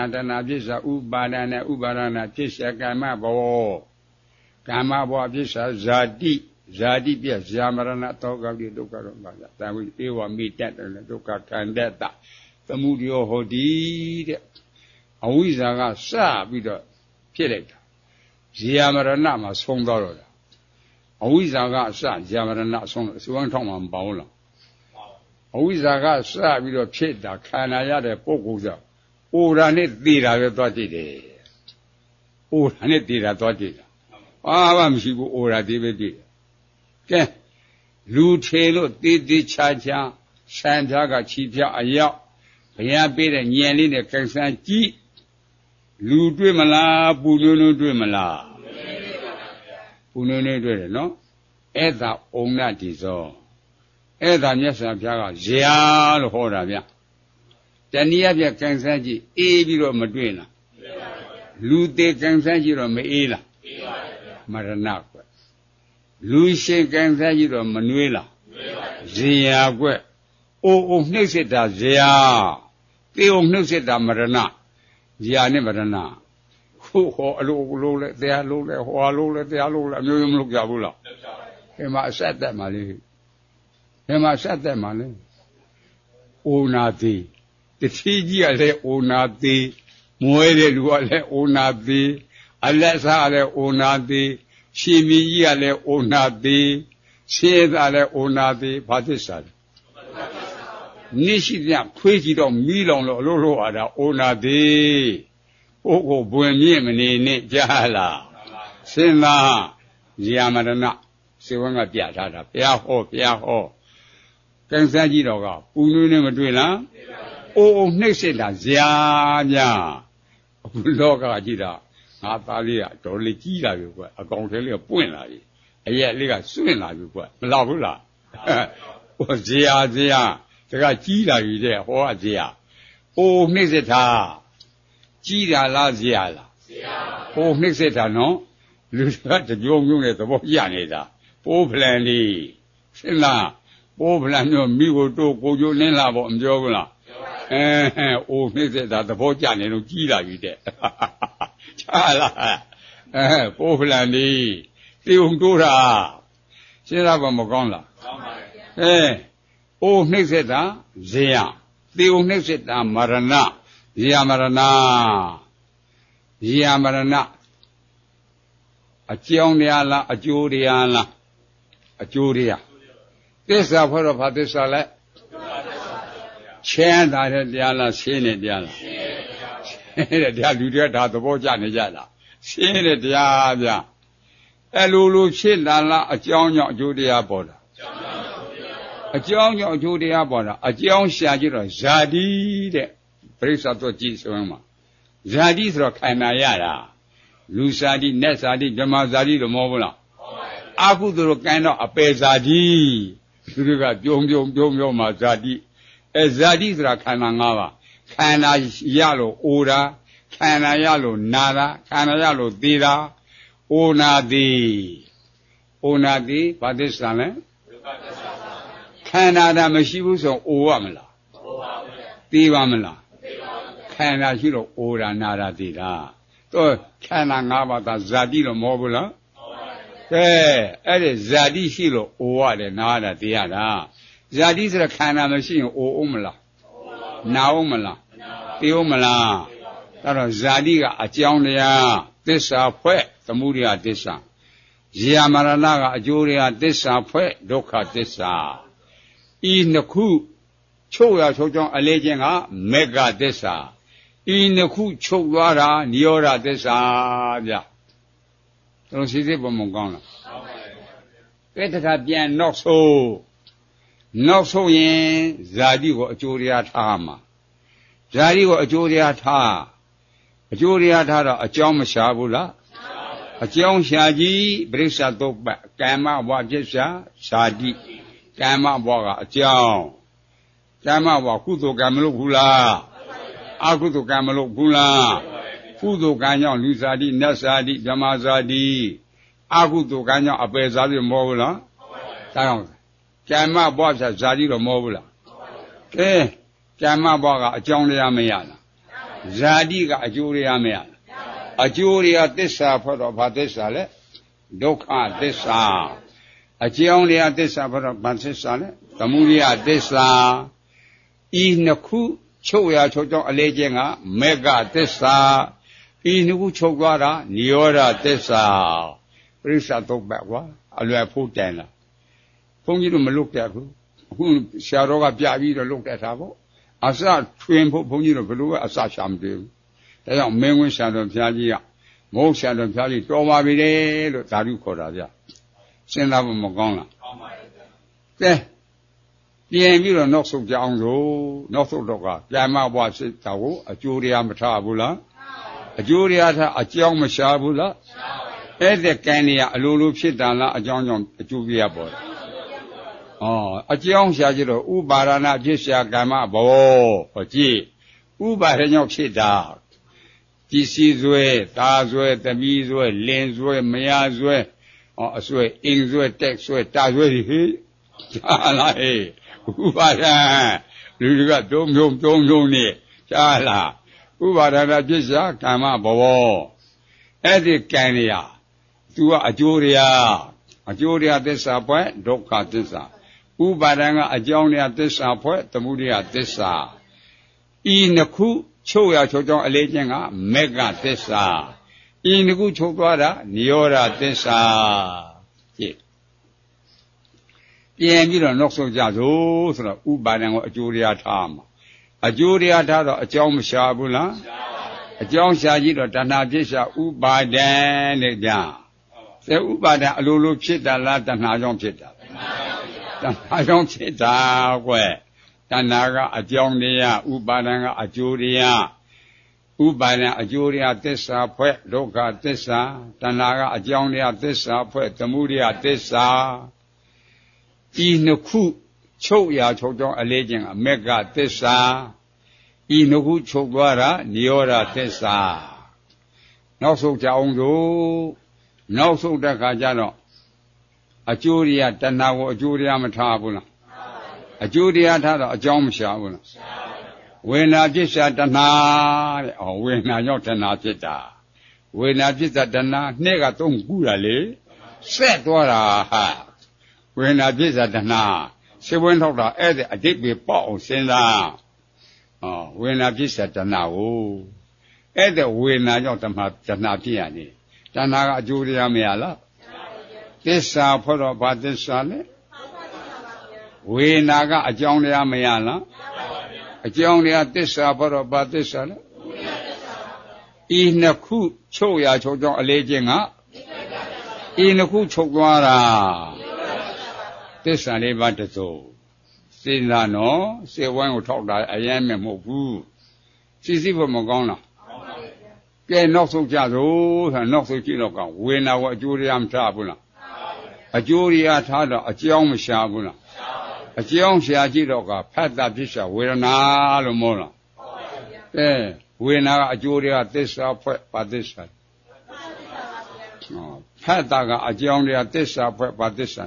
ပြစ္ဆာဥပါဒနာဥပါဒနာပြစ္ဆာကာမဘောကာမဘောပြစ္ဆာဇာတိပြဇာမရဏတောကတိဒုက္ခရောပါဒတာဝိဧဝမိတ္တတယ်ဒုက္ခခန္ဓတသမုဒယောဟောတိတဲ့အဝိဇ္ဇာကစပြီးတော့ဖြစ်လိုက်တာဇာမရဏမှာဆုံးသွားတော့တာအဝိဇ္ဇာကအစဇာမရဏဆုံးလို့စွမ်းထောက်မှမပေါဘူးလားအဝိဇ္ဇာကစပြီးတော့ဖြစ်တာခန္ဓာရတဲ့ပုဂ္ဂိုလ်ကြောင့်အိုရာနဲ့သေတာပဲသွားကြည့်တယ်အိုရာနဲ့သေတာသွားကြည့်တာဘာမှမရှိဘူးအိုရာသေးပဲကြည့်တယ်ကဲလူထေလို့တေးသေးချာချာဆံပြားကချီပြအရောက်ဘုရားပေးတဲ့ညံလေးနဲ့ကိစ္စကြည့်လူတွေ့မလားပူနွန်းတွေ့မလားပူနွန်းတွေ့တယ်နော်အဲ့ဒါဩင္ဏတိဇောအဲ့ဒါမြတ်စွာဘုရားကဇာလို့ဟောတာဗျတဏှိယပြကိစ္စကြည့်အေးပြီးတော့မတွေ့လားလူသေးကိစ္စကြည့်တော့မအေးလားအေးပါဗျာမရဏကွလူရှင်ကိစ္စကြည့်တော့မနှွေးလားနှွေးပါဇာကွအိုနှိမ့်စစ်တာဇာတေုံနှုတ်စစ်တာမရဏဇာနဲ့မရဏခုဟောအလိုလဲတရားလိုလဲဟောလိုလဲတရားလိုလဲအမျိုးမျိုးမလုပ်ကြဘူးလားဒီမှာအဆက်သက်မှလေဒီမှာအဆက်သက်မှလေ အိုနာသေးတတိကြီးကလည်းအိုနာသေးမွဲတဲ့လူကလည်းအိုနာသေးအလက်စားကလည်းအိုနာသေးရှင်မင်းကြီးကလည်းအိုနာသေးရှင်းသားလည်းအိုနာသေးဘာသစ္စာလဲနိရှိပြခွေးကြည့်တော့မီးလောင်လို့အလို့လို့အားတာအိုနာသေးအိုကိုဘွင်မြင့်မနေနဲ့ကြားလားစဉ်းစားဇာမရဏစေဝံကပြထားတာဘုရားဟောကံစားကြည့်တော့ကပူနွေးနဲ့မတွေ့လားအိုနှိမ့်စစ်တာဇာများအခုလောကကြည့်တာငါသားလေးကတော်လေးကြီးလာပြီကွအကောင်ထဲလေးကပွင့်လာပြီအရက်လေးကစွင့်လာပြီကွမလောက်ဘူးလားဟောဇာတကကြီးလာပြီတဲ့ဟောဇာအိုနှိမ့်စစ်တာကြီးတာလားဇာလားဟိုနှိမ့်စစ်တာနော်လူကတကြုံမျိုးနဲ့သဘောရနေတာပိုးဖလန်လေးရှင်းလားပိုးဖလန်မျိုးမိကိုတို့ကိုကျိုးနင်းလာပေါ့မပြောဘူးလားအိုနှိမ့်စစ်တာသဘောကျနေလို့ကြီးလာပြီတဲ့ချာလားပိုးဖလန်လေးတေုံတိုးတာရှင်းလားဘာမကောင်းလားကောင်းပါရဲ့အိုနှိမ့်စစ်တာဇေယတေုံနှိမ့်စစ်တာမရဏဇေယမရဏအကြောင်းတရားလားအကျိုးတရားလားအကျိုးတရားသစ္စာဖွဲ့တော့ဘာသစ္စာလဲချမ်းသာတဲ့တရားလားရှင်းတဲ့တရားလားရှင်းတဲ့တရားလူတွေကဒါသဘောကျနေကြတာရှင်းတဲ့တရားဗျအဲ့လိုဖြစ်လာလားအကြောင်းကြောင့်အကျိုးတရားပေါ်တာအကြောင်းကြောင့်အကျိုးတရားပေါ်တာအကြောင်းရှာကြည့်တော့ဇာတိတဲ့ပရိစ္ဆာတော့ကြည့်ဆိုရင်မှာဇာတိဆိုတော့ခန္ဓာရတာလူဇာတိနတ်ဇာတိဓမ္မဇာတိလို့မဟုတ်ဘူးလားအာဟုသူတို့ကံတော့အပေဇာတိသူတို့ကပြုံမှာဇာတိဇာတိဆိုတာခန္ဓာ၅ပါးခန္ဓာရလို့အိုတာခန္ဓာရလို့နာတာခန္ဓာရလို့သေတာအိုနာတိဘာသစ္စာလဲခန္ဓာတာမရှိဘူးဆိုအိုရမလားသေပါမလားခန္ဓာရှိလို့အိုတာနာတာသေတာတော့ခန္ဓာ၅ပါးသာဇာတိလို့မဟုတ်ဘူးလားကဲအဲ့ဒီဇာတိရှိလို့အိုရတယ်နာတာသေရတာဇာတိဆိုတဲ့ခန္ဓာမရှိရင်အိုအောင်မလားနာအောင်မလားသေအောင်မလားအဲ့တော့ဇာတိကအကြောင်းတရားသစ္စာဖွဲ့သမုဒယသစ္စာဇာမရဏကအကျိုးတရားသစ္စာဖွဲ့ဒုက္ခသစ္စာဤနှစ်ခုချုပ်ရချုပ်ကြောင်းအလေးချင်းကမေဃသစ္စာဤနှစ်ခုချုပ်သွားတာနိရောဓသစ္စာဗျတို့စီစစ်ပုံမကောင်းလားကဲတခါပြန်နောက်ဆုံးရင်ဇာတိကိုအကျိုးတရားထားမှာဇာတိကိုအကျိုးတရားထားတော့အကြောင်းမရှာဘူးလားအကြောင်းရှာကြည့်ပရိစ္ဆသုတ်ပတ်ကမ္မဘဝဖြစ်ရှာဇာတိကမ္မဘဝကအကြောင်းကမ္မဘဝကုသိုလ်ကံမလုပ်ဘူးလားအကုသိုလ်ကံမလုပ်ဘူးလားကုသိုလ်ကံကြောင့်လူဇာတိနတ်ဇာတိဓမ္မဇာတိအကုသိုလ်ကံကြောင့်အပယ်ဇာတိမဟုတ်ဘူးလားဒါကြောင့်ကမ္မဘဝဖြတ်ဇာတိတော့မဟုတ်ဘူးလားကဲကမ္မဘဝကအကြောင်းတရားမရလားဇာတိကအကျိုးတရားမရလားအကျိုးတရားသစ္စာဖွဲ့တော့ဘာသစ္စာလဲဒုက္ခသစ္စာအကြောင်းတရားသစ္စာဖွဲ့တော့ဘာသစ္စာလဲသမုဒယသစ္စာဤနှစ်ခုချုပ်ရာချုပ်ကြောင်းအလေးချင်းကမေဃသစ္စာဤနှစ်ခုချုပ်သွားတာနိရောဓသစ္စာပရိစ္ဆသုတ်ပတ်ကွာအလွယ်ဖို့တန်လားဘုန်းကြီးတို့မလုပ်တတ်ဘူးအခုဆရာတော်ကပြပြီးတော့လုပ်တတ်တာပေါ့အစထွင်ဖို့ဘုန်းကြီးတို့ဘယ်လိုအစရှာမတွေ့ဘူးဒါကြောင့်မင်းဝင်းဆရာတော်ဘုရားကြီးကမဟုတ်ဆရာတော်ဘုရားကြီးတော်ပါပြီလေလို့ဓာတုခေါ်တာဗျစဉ်းစားဖို့မကောင်းလားကောင်းပါရဲ့ကဲပြင်ပြီးတော့နောက်ဆုံးကြအောင်ဆိုနောက်ဆုံးတော့ကပြမဘွားစိတ်တော်ကိုအကျိုးတရားမထားဘူးလားအကျိုးတရားထားအကြောင်းမရှာဘူးလားရှာပါဘူးအဲ့ဒီကံတွေကအလိုလိုဖြစ်တာလားအကြောင်းကြောင့်အကျိုးပြရပေါ်တယ်အကြောင်းရှာကြတော့ဥပါဒနာဖြစ်ရှာကမ္မဘောဟောကြည့်ဥပါဒကြောင့်ဖြစ်တာပစ္စည်းဆွဲသားဆွဲသမီးဆွဲလင်ဆွဲမယားဆွဲအဆွဲအင်းဆွဲတက်ဆွဲတာဆွဲဟိကြားလားဟေးဥပါဒလူတွေကတုံးနေကြားလားဥပါဒနာဖြစ်ရှာကမ္မဘောအဲ့ဒီကံတွေသူကအကျိုးတရားသစ္စာပွဲဒုက္ခသစ္စာ ဥပါဒံကအကြောင်းတရားသစ္စာဖွဲ့သမုဒယသစ္စာဤနှစ်ခုချုပ်ရချုပ်ကြောင်းအလေးချင်းကမေဃသစ္စာဤနှစ်ခုချုပ်သွားတာနိရောဓသစ္စာကြည့်ပြန်ပြီးတော့နောက်ဆုံးကြစို့ဆိုတော့ဥပါဒံကိုအကျိုးတရားထားမှာအကျိုးတရားထားတော့အကြောင်းမရှာဘူးလားအကြောင်းရှာကြည့်တော့တဏှာဖြစ်ရှာဥပါဒံနဲ့ကြအဲဥပါဒံအလိုလိုဖြစ်တာလားတဏှာကြောင့်ဖြစ်တာတဏှာကြောင့်ဖြစ်တာကွယ်တဏှာကအကြောင်းတရားဥပါဒံကအကျိုးတရားဥပါဒံအကျိုးတရားသစ္စာဖွဲ့ဒုက္ခသစ္စာတဏှာကအကြောင်းတရားသစ္စာဖွဲ့သမုဒယသစ္စာဤနှစ်ခုချုပ်ရာချုပ်ကြောင်းအလေးချင်းအမေဃသစ္စာဤနှစ်ခုချုပ်သွားတာနိရောဓသစ္စာနောက်ဆုံးကြအောင်စို့နောက်ဆုံးတဲ့ခါကျတော့အကျိုးတရားတဏှာကိုအကျိုးတရားမထားဘူးလားအကျိုးတရားထားတော့အကြောင်းမရှာဘူးလားဝေဒနာဖြစ်ရှာတဏှာတဲ့ဩဝေဒနာကြောင့်တဏှာဖြစ်တာဝေဒနာဖြစ်တာတဏှာနှစ်ကသုံးခုတာလေဆက်သွားတာဟာဝေဒနာဖြစ်တာတဏှာစေဝင်းထောက်တာအဲ့ဒါအတိတ်ပဲပေါ့အောင်စဉ်းစားဝေဒနာဖြစ်တာတဏှာကိုအဲ့ဒါဝေဒနာကြောင့်တဏှာဖြစ်ရနေတဏှာကအကျိုးတရားမရလားသစ္စာဖို့တော့ဘာသစ္စာလဲဝေဒနာကအကြောင်းတရားမရလားအကြောင်းတရားသစ္စာဖို့တော့ဘာသစ္စာလဲဤနှစ်ခုချုပ်ရာချုပ်ကြောင်းအလေးချင်းကဤနှစ်ခုချုပ်သွားတာသစ္စာလေးပါးတစိုးစေနာနော်စေဝိုင်းကိုထောက်တာအရင်မဟုတ်ဘူးစီဖို့မကောင်းလားကဲနောက်ဆုံးကြစို့ဆိုနောက်ဆုံးကြည့်တော့ကဝေဒနာကိုအကျိုးတရားမထားဘူးလားအကျိုးတရားထားတော့အကြောင်းမရှာဘူးလားအကြောင်းရှာကြည့်တော့ကဖတ်တာဖြစ်ရှာဝေဒနာလို့မောလားဝေဒနာကအကျိုးတရားသစ္စာဖွဲ့ပါသစ္စာဖတ်တာကအကြောင်းတရားသစ္စာဖွဲ့ပါသစ္စာ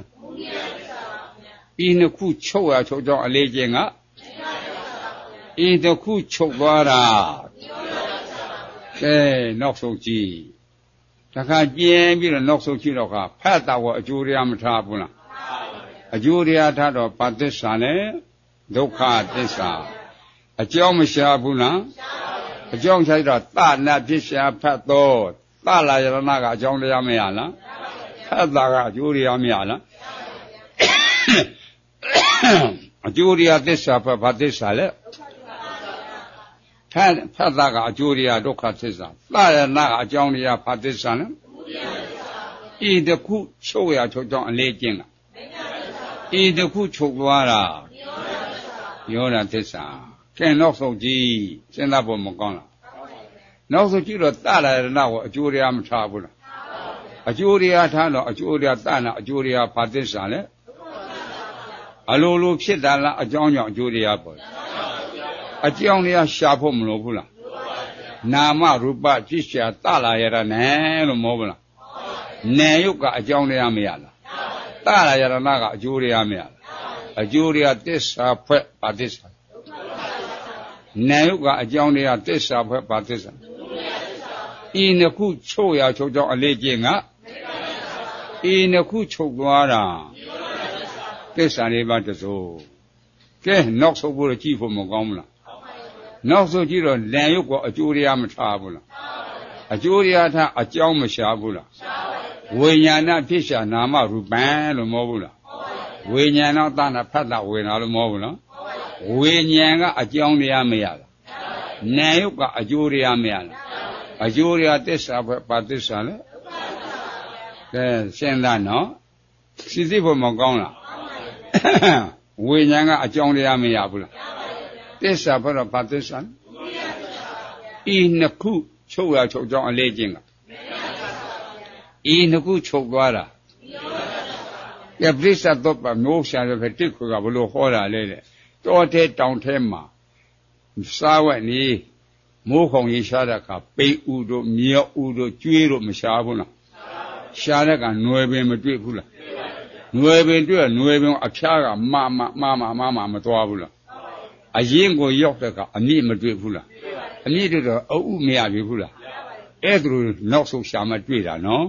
ဤနှစ်ခုချုပ်ရချုပ်ကြောင်းအလေးချင်းကဤတစ်ခုချုပ်သွားတာကဲနောက်ဆုံးကြည့်တခါကျင်းပြီးတော့နောက်ဆုံးကြည့်တော့ကဖတ်တာကိုအကျိုးတရားမထားဘူးလားအကျိုးတရားထားတော့ဘာသစ္စာလဲဒုက္ခသစ္စာအကြောင်းမရှာဘူးလားအကြောင်းရှာတော့သနာဖြစ်ရှာဖတ်တော့သလာယရဏကအကြောင်းတရားမရလားဖတ်တာကအကျိုးတရားမရလားအကျိုးတရားသစ္စာဘာသစ္စာလဲဖတ်တာကအကျိုးတရားဒုက္ခသစ္စာသရဏကအကြောင်းတရားဘာသစ္စာလဲဤတစ်ခုချုပ်ရချုပ်ကြောင်းအလေးကျင့်ကဤတစ်ခုချုပ်သွားတာယောဓသစ္စာကဲနောက်ဆုံးကြည့်စဉ်းစားဖို့မကောင်းလားနောက်ဆုံးကြည့်တော့သရဏကိုအကျိုးတရားမထားဘူးလားအကျိုးတရားထားတော့အကျိုးတရားသနာအကျိုးတရားဘာသစ္စာလဲအလိုလိုဖြစ်တာလားအကြောင်းကြောင့်အကျိုးတရားပေါ်အကြောင်းတရားရှာဖို့မလိုဘူးလားနာမရူပဖြစ်ရှာသလာရဏနဲ့လို့မောဘူးလားနာယုတ်ကအကြောင်းတရားမရလားသလာရဏကအကျိုးတရားမရလားအကျိုးတရားသစ္စာဖွဲ့ပါသစ္စာနာယုတ်ကအကြောင်းတရားသစ္စာဖွဲ့ပါသစ္စာဤနှစ်ခုချုပ်ရချုပ်ကြောင်းအလေးကျင့်ကဤနှစ်ခုချုပ်သွားတာသစ္စာလေးပါးတစိုးကဲနောက်ဆုံးဖို့ကြည့်ဖို့မကောင်းဘူးလားနောက်ဆုံးကြည့်တော့လန်ရုပ်ကအကျိုးတရားမထားဘူးလားအကျိုးတရားထားအကြောင်းမရှာဘူးလားဝိညာဏဖြစ်ရှာနာမရူပံလို့မောဘူးလားဝိညာဏသနာဖတ်တာဝေနာလို့မောဘူးလားဝိညာဉ်ကအကြောင်းတရားမရလားနာယုတ်ကအကျိုးတရားမရလားအကျိုးတရားသစ္စာပဲပါသစ္စာလဲကဲစဉ်းစားနော်စီဖို့မကောင်းလားဝိညာဉ်ကအကြောင်းတရားမရဘူးလားသစ္စာဘယ်တော့ဘာသစ္စာဤနှစ်ခုချုပ်ရချုပ်ကြောင်းအလေးချင်းကဤနှစ်ခုချုပ်သွားတာကဲပရိစ္ဆသောပမျိုးရှာတဲ့တိခွေကဘလို့ဟောတာလဲတဲ့တောထဲတောင်ထဲမှာစားဝက်နေမိုးခုံရေရှားတဲ့အခါပိန်ဥတို့မြေဥတို့ကျွေးတို့မရှားဘူးလားရှားတဲ့ကຫນွယ်ပင်မတွေ့ဘူးလားຫນွယ်ပင်တွေ့ຫນွယ်ပင်အဖျားကမမသွားဘူးလားအရင်ကိုရောက်တဲ့ကအမြင့်မတွေ့ဘူးလားအမြင့်တွေ့တော့အုပ်မရပြီဘူးလားအဲ့ဒါလိုနောက်ဆုံးရှာမတွေ့တာနော်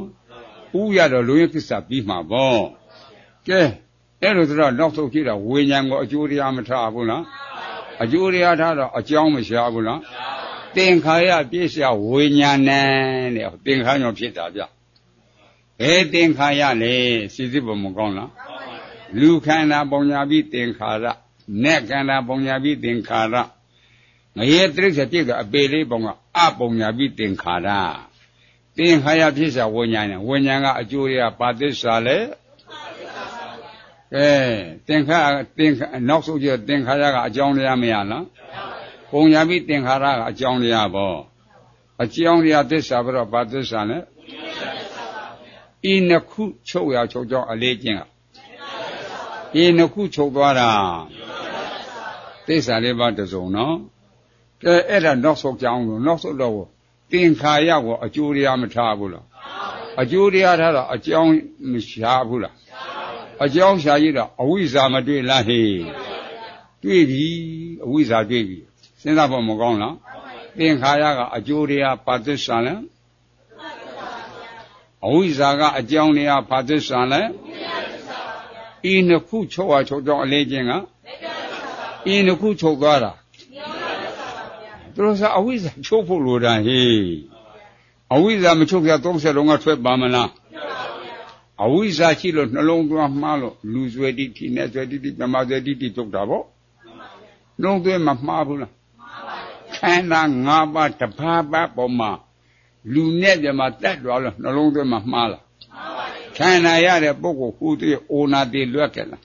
ဥရတော့လူရင်းသစ္စာပြီးမှာပေါ့ကဲ အဲ့လိုဆိုတော့နောက်ဆုံးကြည့်တော့ဝိညာဉ်ကိုအကျိုးတရားမထားဘူးလားအကျိုးတရားထားတော့အကြောင်းမရှာဘူးလားသင်္ခါရပြည့်စရာဝိညာဏတဲ့သင်္ခါရကြောင့်ဖြစ်တာဗျသင်္ခါရလေစိစိပေါ်မကောင်းလားလူခန္ဓာပုံညာပြီးသင်္ခါရနတ်ခန္ဓာပုံညာပြီးသင်္ခါရငရေတိရစ္ဆာန်ပြည့်ကအပေလေးပုံကအပုံညာပြီးသင်္ခါရသင်္ခါရဖြစ်စရာဝိညာဏဝိညာဏကအကျိုးရပါသစ္စာလေသင်္ခါနောက်ဆုံးကျသင်္ခါရကအကြောင်းတရားမရလားပုံညာပြီးသင်္ခါရကအကြောင်းတရားပေါ့အကြောင်းတရားသစ္စာပြီးတော့ပါသစ္စာလေဤနှစ်ခုချုပ်ရချုပ်ကြောင်းအလေးကျင့်ဤနှစ်ခုချုပ်သွားတာသစ္စာလေးပါးတစ်စုံနော်အဲ့ဒါနောက်ဆုံးကြောင်းလို့နောက်ဆုံးတော့သင်္ခါရကိုအကျိုးတရားမထားဘူးလားအကျိုးတရားထားတော့အကြောင်းမရှာဘူးလားအကြောင်းရှာရတော့အဝိဇ္ဇာမတွေ့လားဟေးတွေ့ပြီအဝိဇ္ဇာတွေ့ပြီစဉ်းစားဖို့မကောင်းလားသင်္ခါရကအကျိုးတရားပါသစ္စာလဲအဝိဇ္ဇာကအကြောင်းတရားပါသစ္စာလဲဤနှစ်ခုချုပ်ရချုပ်ကြောင်းအလေးချင်းကဤနှစ်ခုချုပ်သွားတာသူတို့ကအဝိဇ္ဇာချုပ်ဖို့လိုတာဟေးအဝိဇ္ဇာမချုပ်ပြ30လုံးကထွက်ပါမလားအဝိဇ္ဇာရှိလို့နှလုံးသွင်းမှားလို့လူဆွေတိထိနဲ့ဆွေတိဓမ္မဆွေတိချုပ်တာပေါ့နှလုံးသွင်းမှာမှားဘူးလားခန္ဓာ၅ပါးတပါးပါးပေါ်မှာလူနဲ့ဓမ္မတက်သွားလို့နှလုံးသွင်းမှာမှားလားခန္ဓာရတဲ့ပုဂ္ဂိုလ်ဟူသည်အိုနာတိလွတ်ခဲ့လား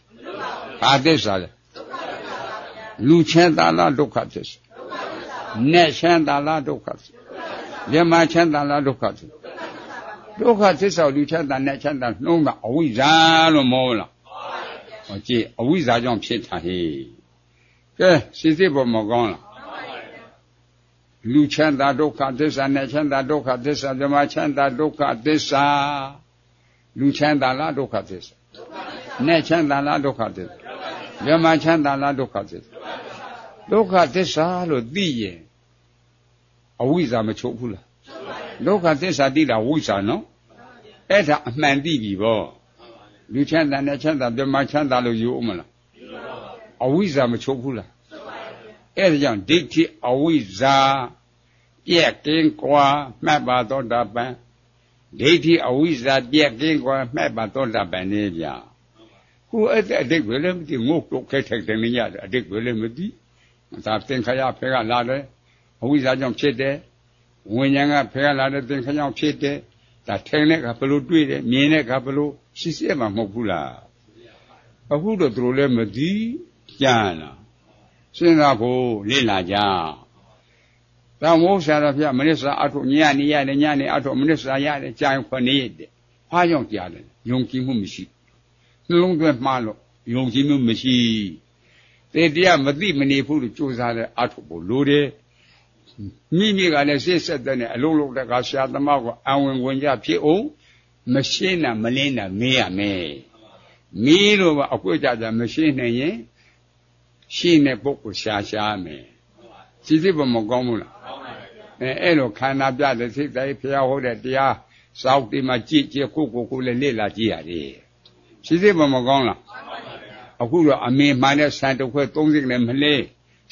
ဘာသစ္စာလဲလူချမ်းသာလားဒုက္ခသစ္စာနဲ့ချမ်းသာလားဒုက္ခသစ္စာဓမ္မချမ်းသာလားဒုက္ခသစ္စာဒုက္ခသစ္စာလူချမ်းသာနဲ့ချမ်းသာနှုံးတာအဝိဇ္ဇာလို့မဟုတ်လားဟောကြည့်အဝိဇ္ဇာကြောင့်ဖြစ်တာဟေးကဲစိစိပေါ်မကောင်းလားလူချမ်းသာဒုက္ခသစ္စာနဲ့ချမ်းသာဒုက္ခသစ္စာဓမ္မချမ်းသာဒုက္ခသစ္စာလူချမ်းသာလားဒုက္ခသစ္စာနဲ့ချမ်းသာလားဒုက္ခသစ္စာဓမ္မချမ်းသာလားဒုက္ခသစ္စာဒုက္ခသစ္စာလို့သိရင်အဝိဇ္ဇာမချုပ်ဘူးလားဒုက္ခသစ္စာသိတာဝိဇ္ဇာနော်အဲ့ဒါအမှန်သိပြီဗောလူချမ်းသာနဲ့ချမ်းသာဓမ္မချမ်းသာလို့ယူအောင်မလားအဝိဇ္ဇာမချုပ်ဘူးလားအဲ့ဒါကြောင့်ဒိဋ္ဌိအဝိဇ္ဇာပြက်ကင်းကွာမှတ်ပါသောတာပန်ဒိဋ္ဌိအဝိဇ္ဇာပြက်ကင်းကွာမှတ်ပါသောတာပန်နေဗျာခုအဲ့တဲ့အတိတ်ပဲလည်းမသိငုတ်တုတ်ခဲထိုက်တယ်နေရတယ်အတိတ်ပဲလည်းမသိဒါသင်္ခါရဖဲကလာတယ်အဝိဇ္ဇာကြောင့်ဖြစ်တယ်ဝိညာဉ်ကဖဲကလာတဲ့သင်္ခါရကြောင့်ဖြစ်တယ်ဒါထိုင်တဲ့ကဘလို့တွေ့တယ်မြင်တဲ့ကဘလို့ရှိစေမှာမဟုတ်ဘူးလားအခုတော့သူတို့လည်းမသိကြားလားစဉ်းစားဖို့လေ့လာကြ။ဒါမို့ဆရာတော်ဘုရားမနစ်စာအထုညနေရတယ်ညနေအထုမနစ်စာရတယ်ကြာရင်9ရက်တဲ့။ဘာကြောင့်ကြားတယ်။ယုံကြည်မှုမရှိ။နှလုံးသွင်းမှားလို့ယုံကြည်မှုမရှိ။တေတရားမသိမနေဘူးလို့ကြိုးစားတဲ့အထုဖို့လိုတယ်။မိမိကလည်းစိတ်ဆက်တဲ့အလုံးလုံးတကဆရာသမားကအဝင်ဝင်ကြဖြစ်အောင်မရှင်းတာမလင်းတာမေးရမယ်။မေးလို့အကွက်ကြမရှင်းနိုင်ရင်ရှိနေပုဂ္ဂိုလ်ရှားမယ်စိစိဘမကောင်းဘူးလားအဲ့လိုခန္ဓာပြတဲ့စိတ်တိုင်းဖျားဟုတ်တဲ့တရားစောက်ဒီမှာကြည့်ကိုလည်းလေ့လာကြည့်ရတယ်စိစိဘမကောင်းလားအခုတော့အမေမှန်တဲ့ဆန်တစ်ခွဲ30နဲ့မလေး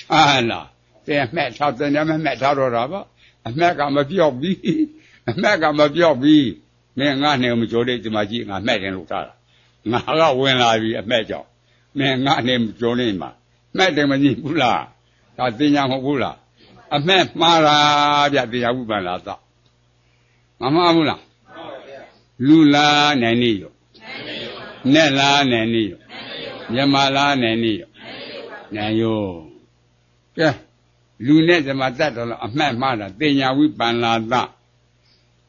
ချာလားတဲ့မှတ်ထားတဲ့မှတ်ထားတော့တာပါအမှတ်ကမပြောက်ဘူးအမှတ်ကမပြောက်ဘူးမင်းငါနဲ့မကြိုးတဲ့ဒီမှာကြည့်ငါမှတ်တယ်လို့ထားတာငါကဝင်လာပြီအမှတ်ကြောင့်မင်းငါနဲ့မကြိုးနေမှာမှတ်တယ်မကြည့်ဘူးလားဒါတင်ညာမဟုတ်ဘူးလားအမှတ်မှားတာဗျတင်ညာဝိပန္နာသမမှားဘူးလားလူလားနိုင်နေရောနဲ့လားနိုင်နေရောမြမလားနိုင်နေရောနိုင်ရောကဲလူနဲ့ဓမ္မတတ်တော်အမှတ်မှားတာတင်ညာဝိပန္နာသ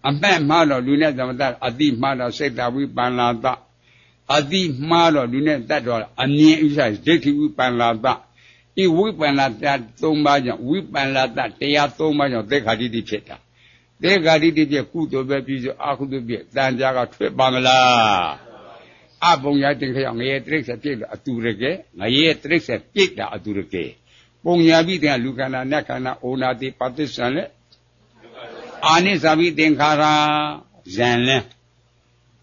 အမှတ်မှားတော့လူနဲ့ဓမ္မတတ်အတိမှားတော့စိတ်တဝိပန္နာသအတိမှားတော့လူနဲ့တတ်တော်အမြင်ဥစ္စာဒိဋ္ဌိဝိပန္နာသဤဝိပန္နာတ3ပါးကြောင့်ဝိပန္နာတတရား3ပါးကြောင့်သေခါတိတိဖြစ်တာသေခါတိတိဖြစ်ကုသိုလ်ပဲပြီးဆိုအကုသိုလ်ဖြစ်တန်ကြာကထွက်ပါမလားအပုံရတင်ခရောက်ငရေတိရစ္ဆာပြည့်လို့အတူရကဲငရေတိရစ္ဆာပြည့်တာအတူရကဲပုံညာပြီးတဲ့လူခန္ဓာနတ်ခန္ဓာဩနာတိပဋိစ္စံလေအာနိသဗိသင်္ခါရဇံလဲ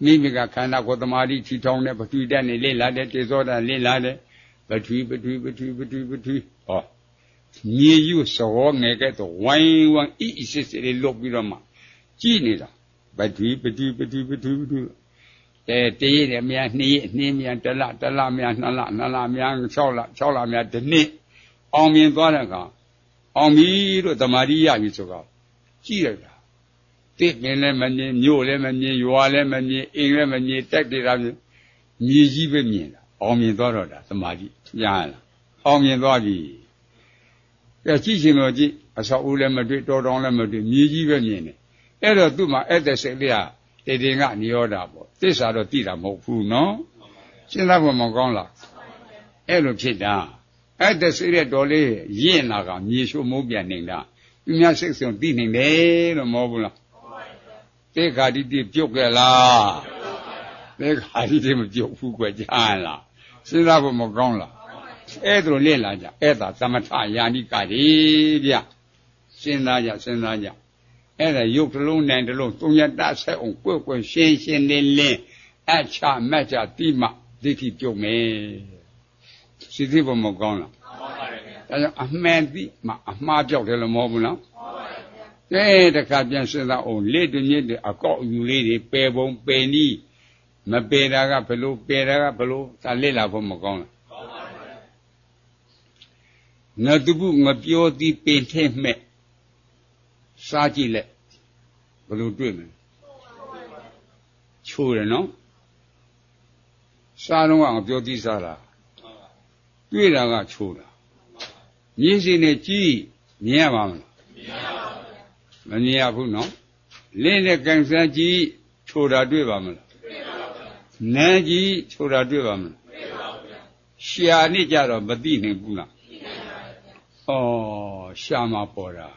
မိမိကခန္ဓာကိုယ်သမာဓိထီထောင်တဲ့ပထဝီဓာတ်နဲ့လေ့လာတဲ့တေဇောဓာတ်လေ့လာတဲ့ပထဝီဟောမြေယူစောငယ်ကဲ့သို့ဝိုင်းဝန်းအစ်စစ်စစ်လေးလွတ်ပြီးတော့မှကြည်နေတာပထဝီတရည်တယ်များ2ရက်2များ1လများ2လ2လများ6လများတစ်နှစ်အောင်မြင်သွားတဲ့အခါအောင်ပြီလို့သမာဓိရပြီဆိုတော့ကြည့်လိုက်တာတိပင်လည်းမမြင်မြို့လည်းမမြင်ရွာလည်းမမြင်အိမ်လည်းမမြင်တိုက်တယ်တာမြေကြီးပဲမြင်တာအောင်မြင်သွားတော့တာသမာဓိညာလားအောင်မြင်သွားပြီကြည့်ရှင်လို့ကြည့်အဆောက်အဦလည်းမတွေ့တော်တောင်လည်းမတွေ့မြေကြီးပဲမြင်တယ်အဲ့တော့သူ့မှာအဲ့တဲ့စိတ်လေးဟာတေတင်ကနေရောတာပေါ့သစ္စာတော့သိတာမဟုတ်ဘူးနော်ရှင်းသားဖို့မကောင်းလားအဲ့လိုဖြစ်တာအဲ့တဲ့စိတ်ရဲ့တော်လေးရင့်လာကမြေရှိုးမိုးပြန်နေတာသူများစိတ်ဆုံးသိနေတယ်လို့မဟုတ်ဘူးလားသေခါတိတိပြုတ်ကြလားသေခါတိတိမပြုတ်ဘူးကွကြားလားရှင်းသားဖို့မကောင်းလားအဲ့ဒါလိုလေ့လာကြအဲ့ဒါသမထယာနိကတိဗျစဉ်းစားကြအဲ့ဒါရုပ်တစ်လုံးနိုင်တစ်လုံးသုံးရတဆက်အောင်ကွယ်ရှင်းလင်းအချမတ်ချတိမဒိဋ္ဌိပြုတ်မယ်စိတ္တိဘမကောင်းလားမှန်ပါတယ်ဗျာဒါကြောင့်အမှန်တိမှအမှားပြောက်တယ်လို့မဟုတ်ဘူးနော်မှန်ပါတယ်ဗျာတခါပြန်စဉ်းစားအောင်လေ့တညစ်တဲ့အကောက်အယူလေးတွေပယ်ပုံပယ်နည်းမပယ်တာကဘလို့ပယ်တာကဘလို့သာလေ့လာဖို့မကောင်းလားငါတုပုငါပြောသည်ပင်ထဲမဲ့စားကြည့်လက်ဘယ်လိုတွေ့မလဲချိုးတယ်နော်စားတော့ငါပြောသည်စားတာတွေ့တာကချိုးတာမြင်စီနဲ့ကြည့်မြင်ရပါမလားမမြင်ရဘူးနော်လင်းနဲ့ကန်ဆန်းကြည့်ချိုးတာတွေ့ပါမလားနန်းကြည့်ချိုးတာတွေ့ပါမလားရှာနေကြတော့မသိနိုင်ဘူးလားဩရှာမှာပေါ်တာ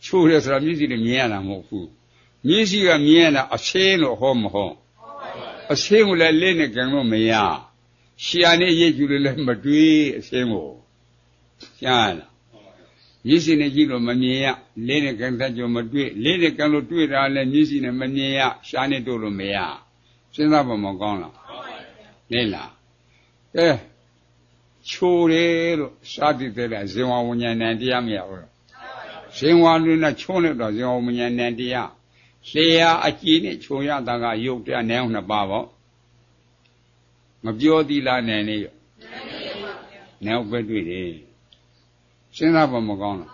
ချိုးတယ်ဆိုတာမျက်စိနဲ့မြင်ရတာမဟုတ်ဘူးမျက်စိကမြင်ရတာအဆင်းလို့ဟောမဟုတ်အဆင်းကိုလည်းလက်နဲ့ကန်လို့မရရှာနဲ့ရိပ်ကျူလည်းမတွေ့အဆင်းကိုရှားလားမျက်စိနဲ့ကြည့်လို့မမြင်ရလက်နဲ့ကန်တတ်ကြမတွေ့လက်နဲ့ကန်လို့တွေ့တာလည်းမျက်စိနဲ့မမြင်ရရှားနဲ့တို့လို့မရစဉ်းစားပါမကောင်းလားလဲလားကဲချိုးတယ်လို့စာတိတဲ့ဇင်ဝဝဉ္ဉဏ်တရားမရဘူးလားဇင်ဝလွင်နဲ့ချုံးလိုက်တော့ဇင်ဝဝဉ္ဉဏ်တရားလျှာအကြည်နဲ့ခြုံရတာကယုတ်တရားနဲ့နှစ်ပါးပေါ့မပြောသီလားနဲ့နေရောနဲ့ပဲတွေ့တယ်စဉ်းစားပါမကောင်းလား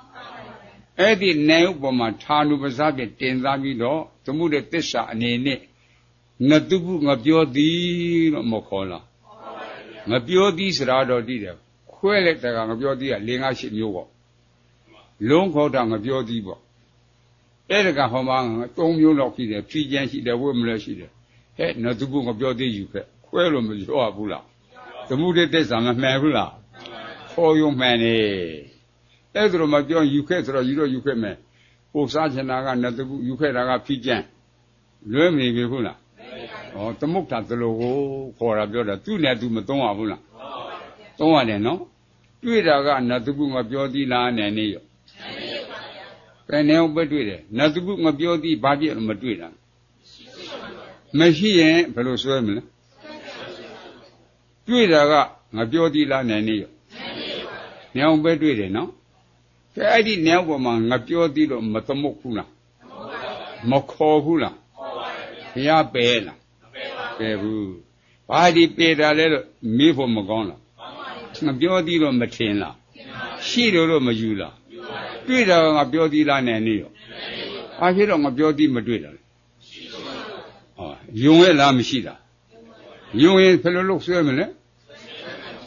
အဲ့ဒီနဲ့ဥပမာဌာနုပဇာပြတင်စားပြီးတော့သမုဒ္ဒသစ္စာအနေနဲ့ငတုပုငပြောသည်လို့မခေါ်လားငပြောသည်စရာတော်တည်တယ်ခွဲလိုက်တဲ့ကငပြောသည်က၄-၅-၈မျိုးပေါ့လုံးခေါ်တာငပြောသည်ပေါ့အဲ့ဒါကဟောမှာ၃မျိုးလောက်ရှိတယ်ဖြီးချမ်းရှိတယ်ဝိမလဲရှိတယ်ဟဲ့ငတုပုငပြောသည်ယူခဲ့ခွဲလို့မပြောဘူးလားသမုဒ္ဒသစ္စာမမှန်ဘူးလားခေါ်ရုံမှန်နေအဲ့ဒါတော့မပြောယူခဲ့ဆိုတော့ယူတော့ယူခဲ့မယ်ဟိုစားချင်တာကငတုပုယူခဲ့တာကဖြီးချမ်းလွဲမနေပြီဘူးလားဩသမုဋ္ဌာသလိုကိုခေါ်တာပြောတာသူ့နဲ့သူမသုံးရဘူးလားသုံးရတယ်နော်တွေ့တာကနတုပုငါပြောသည်လားနဲ့နေရောဘယ်နဲ့ပဲတွေ့တယ်နတုပုငါပြောသည်ဘာဖြစ်လို့မတွေ့တာမရှိရင်ဘယ်လိုဆွဲမလဲတွေ့တာကငါပြောသည်လားနဲ့နေရောနေအောင်ပဲတွေ့တယ်နော်ကဲအဲ့ဒီနေအောင်ပေါ်မှာငါပြောသည်လို့မသမုတ်ဘူးလားမခေါ်ဘူးလားဘုရားပယ်လားပယ်ဘူးဘာဒီပယ်တာလဲလို့မေးဖို့မကောင်းလားငါပြောသည်လို့မထင်လားရှိတယ်လို့မယူလားတွေ့တာငါပြောသည်လားနဲ့နေရောဘာဖြစ်တော့ငါပြောသည်မတွေ့တာလဲယုံရဲ့လားမရှိတာယုံရင်ဘယ်လိုလုပ်ဆွဲမလဲ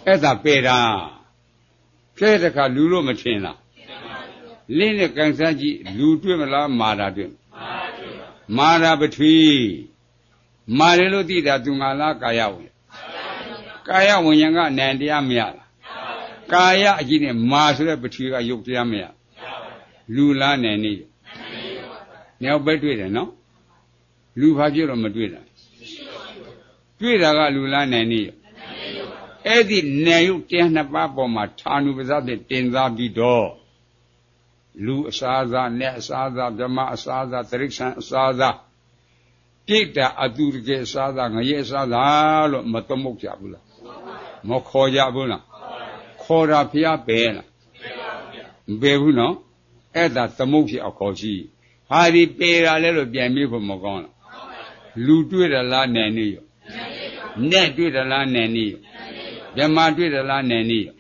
အဲ့ဒါပယ်တာကဲတခါလူလို့မထင်လားလင်းနဲ့ကန်ဆန်းကြည့်လူတွေ့မလားမာတာတွေ့မာတာပထဝီမာတယ်လို့သိတာသူငါလားကာယဝင်ကာယဝိညာဉ်ကနံတရားမရလားကာယအကြည့်နဲ့မာဆိုတဲ့ပထဝီကယုတ်တရားမရလူလားနဲ့နေနေပဲတွေ့တယ်နော်လူဘာဖြစ်တော့မတွေ့တာတွေ့တာကလူလားနဲ့နေအဲ့ဒီနေယုတ်တရားနှစ်ပါးပေါ်မှာဌာနုပဇာဖြင့်တင်စားပြီးတော့လူအစားစားနဲ့အစားစားဓမ္မအစားစားတိရစ္ဆာန်အစားစား Dita Adurge Sada, Yesada, Matamokja Bula. Mokoja Bula. Kora Pia Bela. Bebuno, Eda Tamoki Akoji. Hari Pera Little Biami for Mogona. Lutu the La Nani. Net with the La Nani. Yama with the La Nani.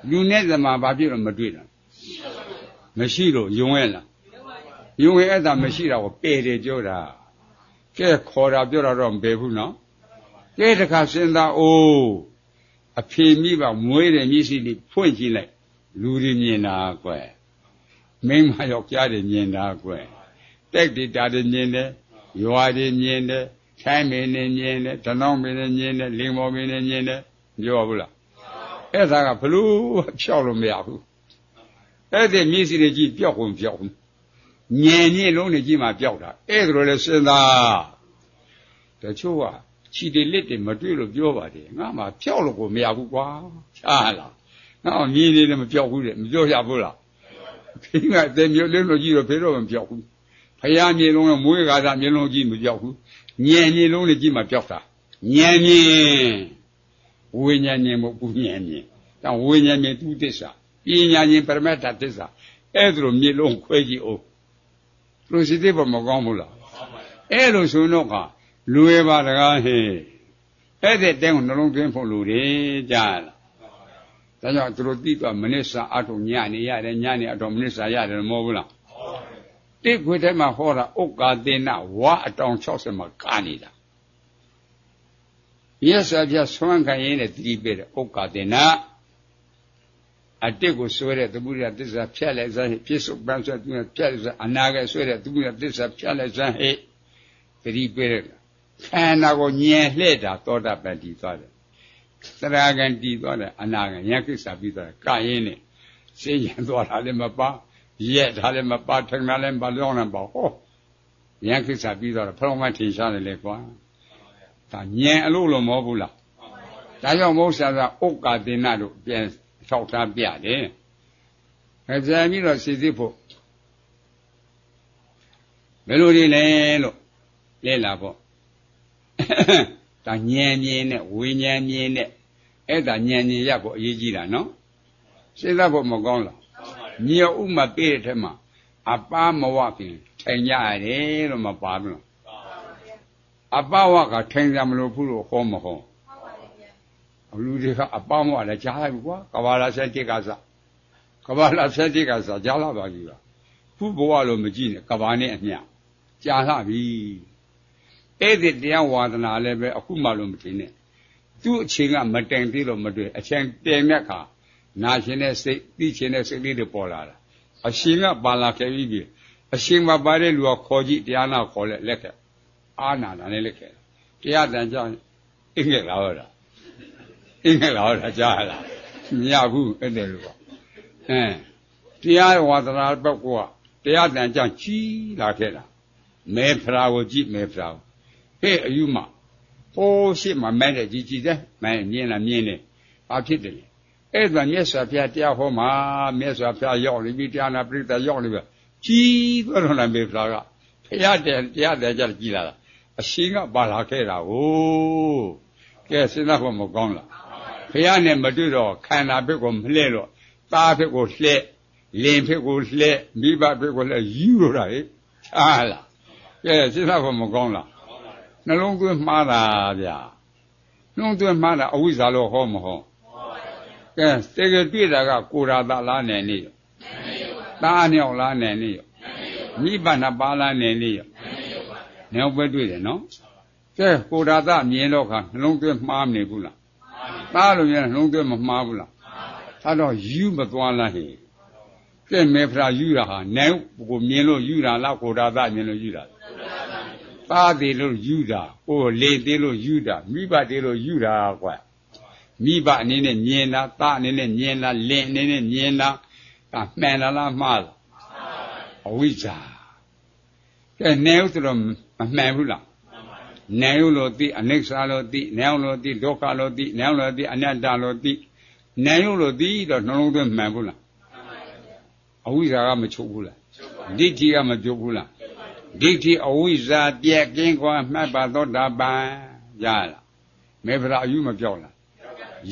You net the Mababi of Madrid. Machiro, Yuela. You had a Machira or Pere Joda. Get Kora Joda Bebuno. Get a Cassenda, oh. A Pimiba, Moe and easily pointing like. Luri na kwe. Ming ma yok ya de na kwe. Tek di da de ne, ywa de ne, chai me ne, tanong me ne, ling mo me ne, ပြောဘူးလားအဲ့ဒါကဘလို့ဖြောက်လို့မရဘူးအဲ့ဒီမျက်စိတွေကြည့်ပျောက်ကုန်ပျောက်ဘူးဉာဏ်ကြီးလုံးတွေကြည့်မှပျောက်တာအဲ့ဒါလိုလဲစဉ်းစားတချို့ကခြေတွေလက်တွေမတွေ့လို့ပြောပါတယ်ငါမှဖြောက်လို့ကိုမရဘူးကွာချားလားငါမြည်နေတယ်မပျောက်ဘူးတဲ့မပြောရဘူးလားဖေးကတဲမျိုးလေးလို့ကြည့်တော့ဖေးတော့မပျောက်ဘူးဖယားမြေလုံးကမွေးကားတာမြေလုံးကြည့်မပျောက်ဘူးဉာဏ်မြေလုံးတွေကြည့်မှပျောက်တာဉာဏ်မြင်ဝိညာဉ်မြင်မို့ပူဉာဏ်မြင်ဒါဝိညာဉ်မြင်သူသစ္စာပညာဉာဏ်ပရမတ္ထသစ္စာအဲ့ဒါလိုမြေလုံးခွဲကြည့်အောင်လူစီသေးပေါ်မကောင်းဘူးလားအဲ့လိုဆိုတော့ကလွယ်ပါတကားဟဲ့အဲ့တဲ့တဲကိုနှလုံးသွင်းဖို့လူတွေကြားလားဒါကြောင့်သူတို့သိတော့မနစ်စာအထုံညနေရတယ်ညနေအတော်မနစ်စာရတယ်မဟုတ်ဘူးလားတိခွေထဲမှာဟောတာဥက္ကာသေနဝါအတောင်60မှာကာနေတာရက်စာပြဆွမ်းခံရင်းနဲ့တတိပေးတယ်ဥက္ကာသေနအတိတ်ကိုဆွဲတဲ့သမုဒယသစ္စာဖြတ်လိုက်စမ်းဟိပြစ္ဆုတ်ပန်းဆွဲသူကဖြတ်လိုက်စမ်းအနာကဆွဲတဲ့သမုဒယသစ္စာဖြတ်လိုက်စမ်းဟိတတိပေးတယ်ခန္ဓာကိုညင်လှဲ့တာသောတာပတ္တိသွားတယ်သရဂံတည်သွားတယ်အနာဂံယခိစ္စပြီးသွားတယ်ကရင်းနဲ့စိတ်ရင်သွားတာလည်းမပါရက်တာလည်းမပါထင်တာလည်းမပါလောင်းလည်းမပါဟောယခိစ္စပြီးသွားတယ်ဖလောင်းမထင်ရှားတယ်လေကွာဒါညင်အလို့လို့မဟုတ်ဘူးလားဒါကြောင့်မဟုတ်ဆရာကဥက္ကာသေနတို့ပြန်ထောက်ထားပြတယ်။ပြန်ပြီးတော့စီစစ်ဖို့ဘယ်လိုတွေလဲလို့လဲလာပေါ့။ဒါဉာဏ်မြင်နဲ့ဝိညာဉ်မြင်နဲ့အဲ့ဒါဉာဏ်မြင်ရဖို့အရေးကြီးတာနော်။စဉ်းစားဖို့မကောင်းလား။မြေဥမပေးတဲ့ထက်မှာအပါမဝပြင်ထိုင်ကြရတယ်လို့မပါဘူး။အပဝကထိုင်ကြမလို့ဘူးလို့ဟောမဟုတ်လူတွေကအပေါင်းမလည်းကြားလိုက်ဘူးကွာကဘာလာဆက်တိကစားကဘာလာဆက်တိကစားကြားလာပါပြီပါခုဘဝလိုမကြည့်နဲ့ကဘာနဲ့အမျှကြားလာပြီအဲ့ဒီတရားဝါဒနာလည်းပဲအခုမှလို့မထင်နဲ့သူ့အချိန်ကမတိုင်သေးလို့မတွေ့အချိန်တည်မြတ်ခါနာရှင်တဲ့စိတ်သိရှင်တဲ့စိတ်လေးတွေပေါ်လာတာအရှင်ကပါလာခဲ့ပြီအရှင်မပါတဲ့လူကခေါ်ကြည့်တရားနာခေါ်လက်ခဲ့အာနာနာနဲ့လက်ခဲ့တရားတန်ကြောင့်အင်းငယ်လာတော့တာအင်းငယ်လာတော့ကြားလားမရဘူးအဲ့တယ်လို့တရားဝါဒနာဘက်ကတရားတန်ကြောင့်ကြီးလာခဲ့တာမဲဖရာကိုကြည့်မဲဖရာဟဲ့အယူမဟိုးရှိမှမဲတဲ့ကြီးကြီးတဲ့မဲမြင်လားမြင်တယ်ဘာဖြစ်တယ်လဲအဲ့ဒါမြတ်စွာဘုရားတရားဟောမှာမြတ်စွာဘုရားရောက်နေပြီတရားနာပရိသတ်ရောက်နေပြီကြီးသွားတော့လားမဲဖရာကဘုရားတရားတန်ကြောင့်ကြီးလာတာအရှင်ကပါလာခဲ့တာကိုကဲစဉ်းစားဖို့မကောင်းလားဘုရားနဲ့မတွေ့တော့ခန္ဓာဘက်ကိုမလှဲ့တော့သားဘက်ကိုလှဲ့လင်ဘက်ကိုလှဲ့မိဘဘက်ကိုလှဲ့ယူလို့တာဟဲ့ဟာလားကဲစဉ်းစားဖို့မကောင်းလားနှလုံးသွင်းမှားတာဗျာနှလုံးသွင်းမှားတာအဝိဇ္ဇာလို့ဟောမဟုတ်ကဲတကယ်တွေ့တာကကိုရာသလားနဲ့နေရောသားညောင်လားနဲ့နေရောမိဘနှစ်ပါးလားနဲ့နေရောနေအောင်ပဲတွေ့တယ်နော်ကဲကိုရာသမြင်တော့ခါနှလုံးသွင်းမှားမနေဘူးလားသားလိုများနှလုံးသွင်းမမှားဘူးလားဒါတော့ယူမသွားလားဟဲ့ကဲမေဖရာယူတာဟာနိုင်ကိုမြင်လို့ယူတာလားကိုရာသမြင်လို့ယူတာသားသေးလို့ယူတာဟိုလေသေးလို့ယူတာမိဘသေးလို့ယူတာကွာမိဘအနေနဲ့မြင်တာသားအနေနဲ့မြင်တာလင်အနေနဲ့မြင်တာဒါမှန်လားမှားလားအဝိဇ္ဇာကဲနေဦးဆိုတော့မမှန်ဘူးလားနေဦးလို့သိအနိစ္စလို့သိနေဦးလို့သိဒုက္ခလို့သိနေဦးလို့သိအနတ္တလို့သိနေဦးလို့သိတော့နှလုံးသွင်းမှန်ဘူးလားအဝိဇ္ဇာကမချုပ်ဘူးလားဒိဋ္ဌိကမချုပ်ဘူးလား ဒိဋ္ဌိအဝိဇ္ဇာပြက်ကင်းကွာမှတ်ပါသောတာပန်ရလားမေဖရာအယူမပြောက်လား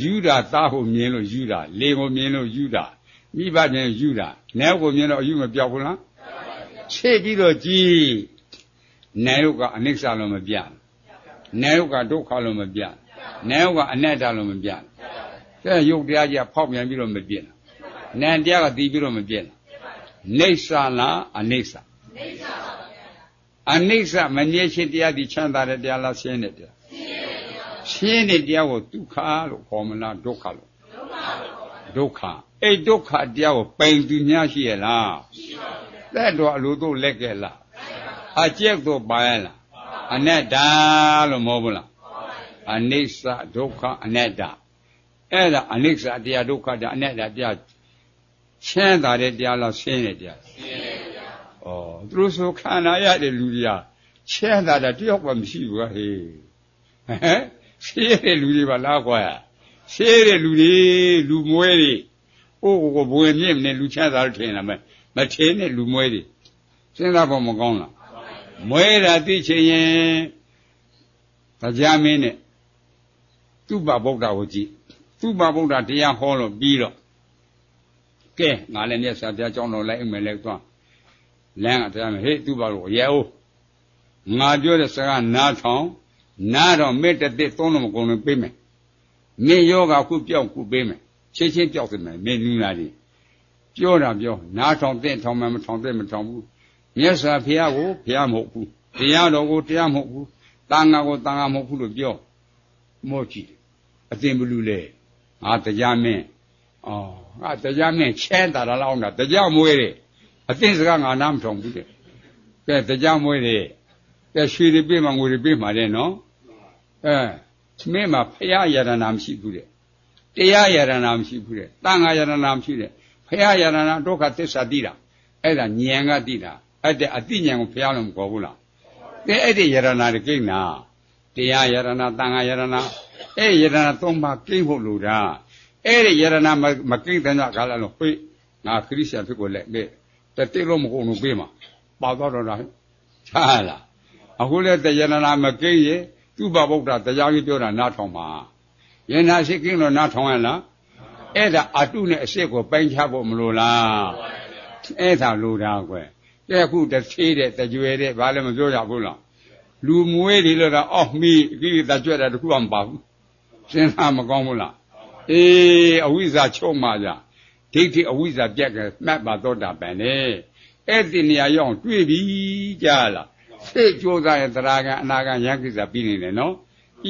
ယူတာသားကိုမြင်လို့ယူတာလေကိုမြင်လို့ယူတာမိဘချင်းယူတာနဲကိုမြင်တော့အယူမပြောက်ဘူးလားခြေပြီးတော့ကြည်နဲယုတ်ကအနိစ္စလို့မပြနဲယုတ်ကဒုက္ခလို့မပြနဲယုတ်ကအနတ္တလို့မပြတဲ့ယုတ်တရားကြီးဖောက်ပြန်ပြီးတော့မပြည့်နံတရားကတည်ပြီးတော့မပြည့်နိစ္စလားအနိစ္စအနိစ္စမငြိရှိတရားဒီချမ်းသာတဲ့တရားလားဆင်းတဲ့တရားရှင်းတဲ့တရားကိုဒုက္ခလို့ခေါ်မလားဒုက္ခလို့ဒုက္ခအဲ့ဒုက္ခတရားကိုပိန်သူများရှိရလားတဲ့တော့အလိုတို့လက်ကဲလားအကျက်တို့ပါရလားအနတ္တလို့မဟုတ်ဘူးလားအနိစ္စဒုက္ခအနတ္တအဲ့ဒါအနိစ္စတရားဒုက္ခတရားအနတ္တတရားချမ်းသာတဲ့တရားလားဆင်းတဲ့တရားသူတို့ဆိုခန္ဓာရတဲ့လူတွေကချမ်းသာတာတယောက်မှမရှိဘူးဟဲ့ရှင်းတဲ့လူတွေပါလားကွာရှင်းတဲ့လူတွေလူမွဲတွေအိုးကိုဘွယ်မြင့်နဲ့လူချမ်းသာလို့ထင်လာမယ်မထင်တဲ့လူမွဲတွေစဉ်းစားဖို့မကောင်းလားမွဲတာသိချင်ရင်တရားမင်းနဲ့သူပဗုဒ္ဓကိုကြည့်သူပဗုဒ္ဓတရားဟောလို့ပြီးတော့ကဲငါလည်းမြတ်စွာဘုရားကြောင်းတော်လိုက်အိမ်မယ်လဲသွားလမ်းကတရားမဟေ့သူပါလို့ရဲဦးငါပြောတဲ့စကားနားထောင်နားတော့မေတ္တတစ်သုံးလုံးမကုန်လို့ပေးမယ်မင်းယောဂခုပြောက်ခုပေးမယ်ချင်းချင်းပြောက်စမယ်မင်းနူးလာတယ်ပြောတာပြောနားထောင်တဲ့ထောင်မှမထောင်တဲ့မထောင်ဘူးမြတ်စွာဘုရားကိုဘုရားမဟုတ်ဘူးတရားတော်ကိုတရားမဟုတ်ဘူးတန်ခါကိုတန်ခါမဟုတ်ဘူးလို့ပြောမောကြည့်အသင်ဘလူလေငါတရားမင်းငါတရားမင်းချဲတာလားအောင်တာတရားမွေးတယ်အသင်စကားငါနားမထောင်ဘူးတဲ့ကဲတရားမွေးတယ်ကဲရွှေတွေပေးမှငွေတွေပေးမှတဲ့နော်မင်းမှာဖရာယရနာမရှိဘူးတဲ့တရားယရနာမရှိဘူးတဲ့တန်ခါယရနာမရှိတဲ့ဖရာယရနာဒုက္ခသစ္စာသိတာအဲ့ဒါဉာဏ်ကသိတာအဲ့တဲ့အသိဉာဏ်ကိုဖရာလို့မခေါ်ဘူးလားကဲအဲ့ဒီယရနာတွေကိန်းနာတရားယရနာတန်ခါယရနာအဲ့ယရနာသုံးပါးကိန်းဖို့လို့တာအဲ့ဒီယရနာမကိန်းတဲ့ကလည်းလို့ဟိငါခရစ်ယာန်ဖြစ်ကိုလက်တဲ့တိတ်လို့မကုန်လို့ပေးမှာပါတော့တာချာလားအခုလည်းတယရနာမကိန်းရဲ့သူ့ဘဗုဒ္ဓတရားကြီးပြောတာနားထောင်ပါယန္နာရှိကိန်းတော့နားထောင်ရလားအဲ့ဒါအတုနဲ့အစစ်ကိုပိုင်းခြားဖို့မလိုလားအဲ့ဒါလိုတာကွယ်ကဲအခုတစ်သေးတဲ့တကြွယ်တဲ့ဘာလည်းမပြောကြဘူးလားလူမွေးတွေလို့တော့အောက်မိကိလေသာကြွက်တာတခုမှမပါဘူးစဉ်းစားမကောင်းဘူးလားအေးအဝိဇ္ဇာချုပ်မှကြဒိဋ္ဌိအဝိဇ္ဇာပြက်ကမှတ်ပါတော့တာပန်လေအဲ့ဒီနေရာရောက်တွေ့ပြီကြားလားစိတ်ကြိုးစားရင်တရားကံအနာကံယံကိစ္စပြီးနေတယ်နော်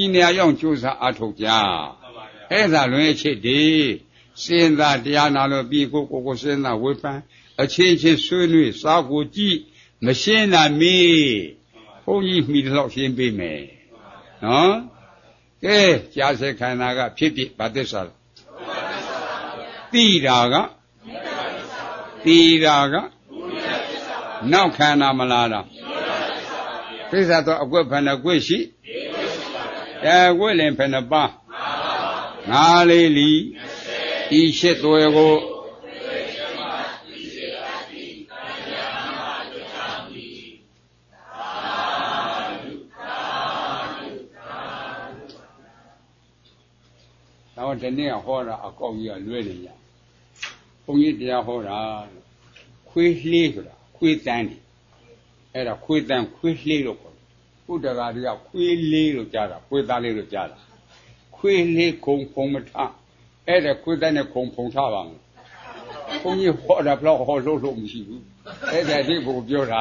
ဤနေရာရောက်ကြိုးစားအထုတ်ကြအဲ့ဒါလွင်အချစ်ဒီစဉ်းစားတရားနာလို့ပြီးကိုစဉ်းစားဝေဖန်အချင်းချင်းဆွေးနွေးစားကိုကြည့်မရှင်းတာမေးဘုန်းကြီးမိတော့ရှင်းပေးမယ်နော်ကဲကြာစေခန္ဓာကဖြစ်ဖြစ်ဗသစ္စာတိတာကတိတာကနောက်ခန္ဓာမလားတာသစ္စာတော့အကွက်ဖဏကွက်ရှိကွက်လင်ဖဏပါငါလေးလီဤရှိသွေကိုတော့ဒီနေ့ဟောတာအကောက်ကြီးကလွဲနေကြဘုန်းကြီးတရားဟောတာခွေးလှေးဆိုတာခွေးတန်းတယ်အဲ့ဒါခွေးတန်းခွေးလှေးလို့ခေါ်တယ်ဘုဒ္ဓဂါတွေကခွေးလေးလို့ကြားတာခွေးသားလေးလို့ကြားတာခွေးလေးခုံဖုံမထအဲ့ဒါခွေးတန်းနဲ့ခုံဖုံထပါမယ်ဘုန်းကြီးဟောတာဘလောက်ဟောလို့မရှိဘူးအဲ့ဒါဒီဘုပြောတာ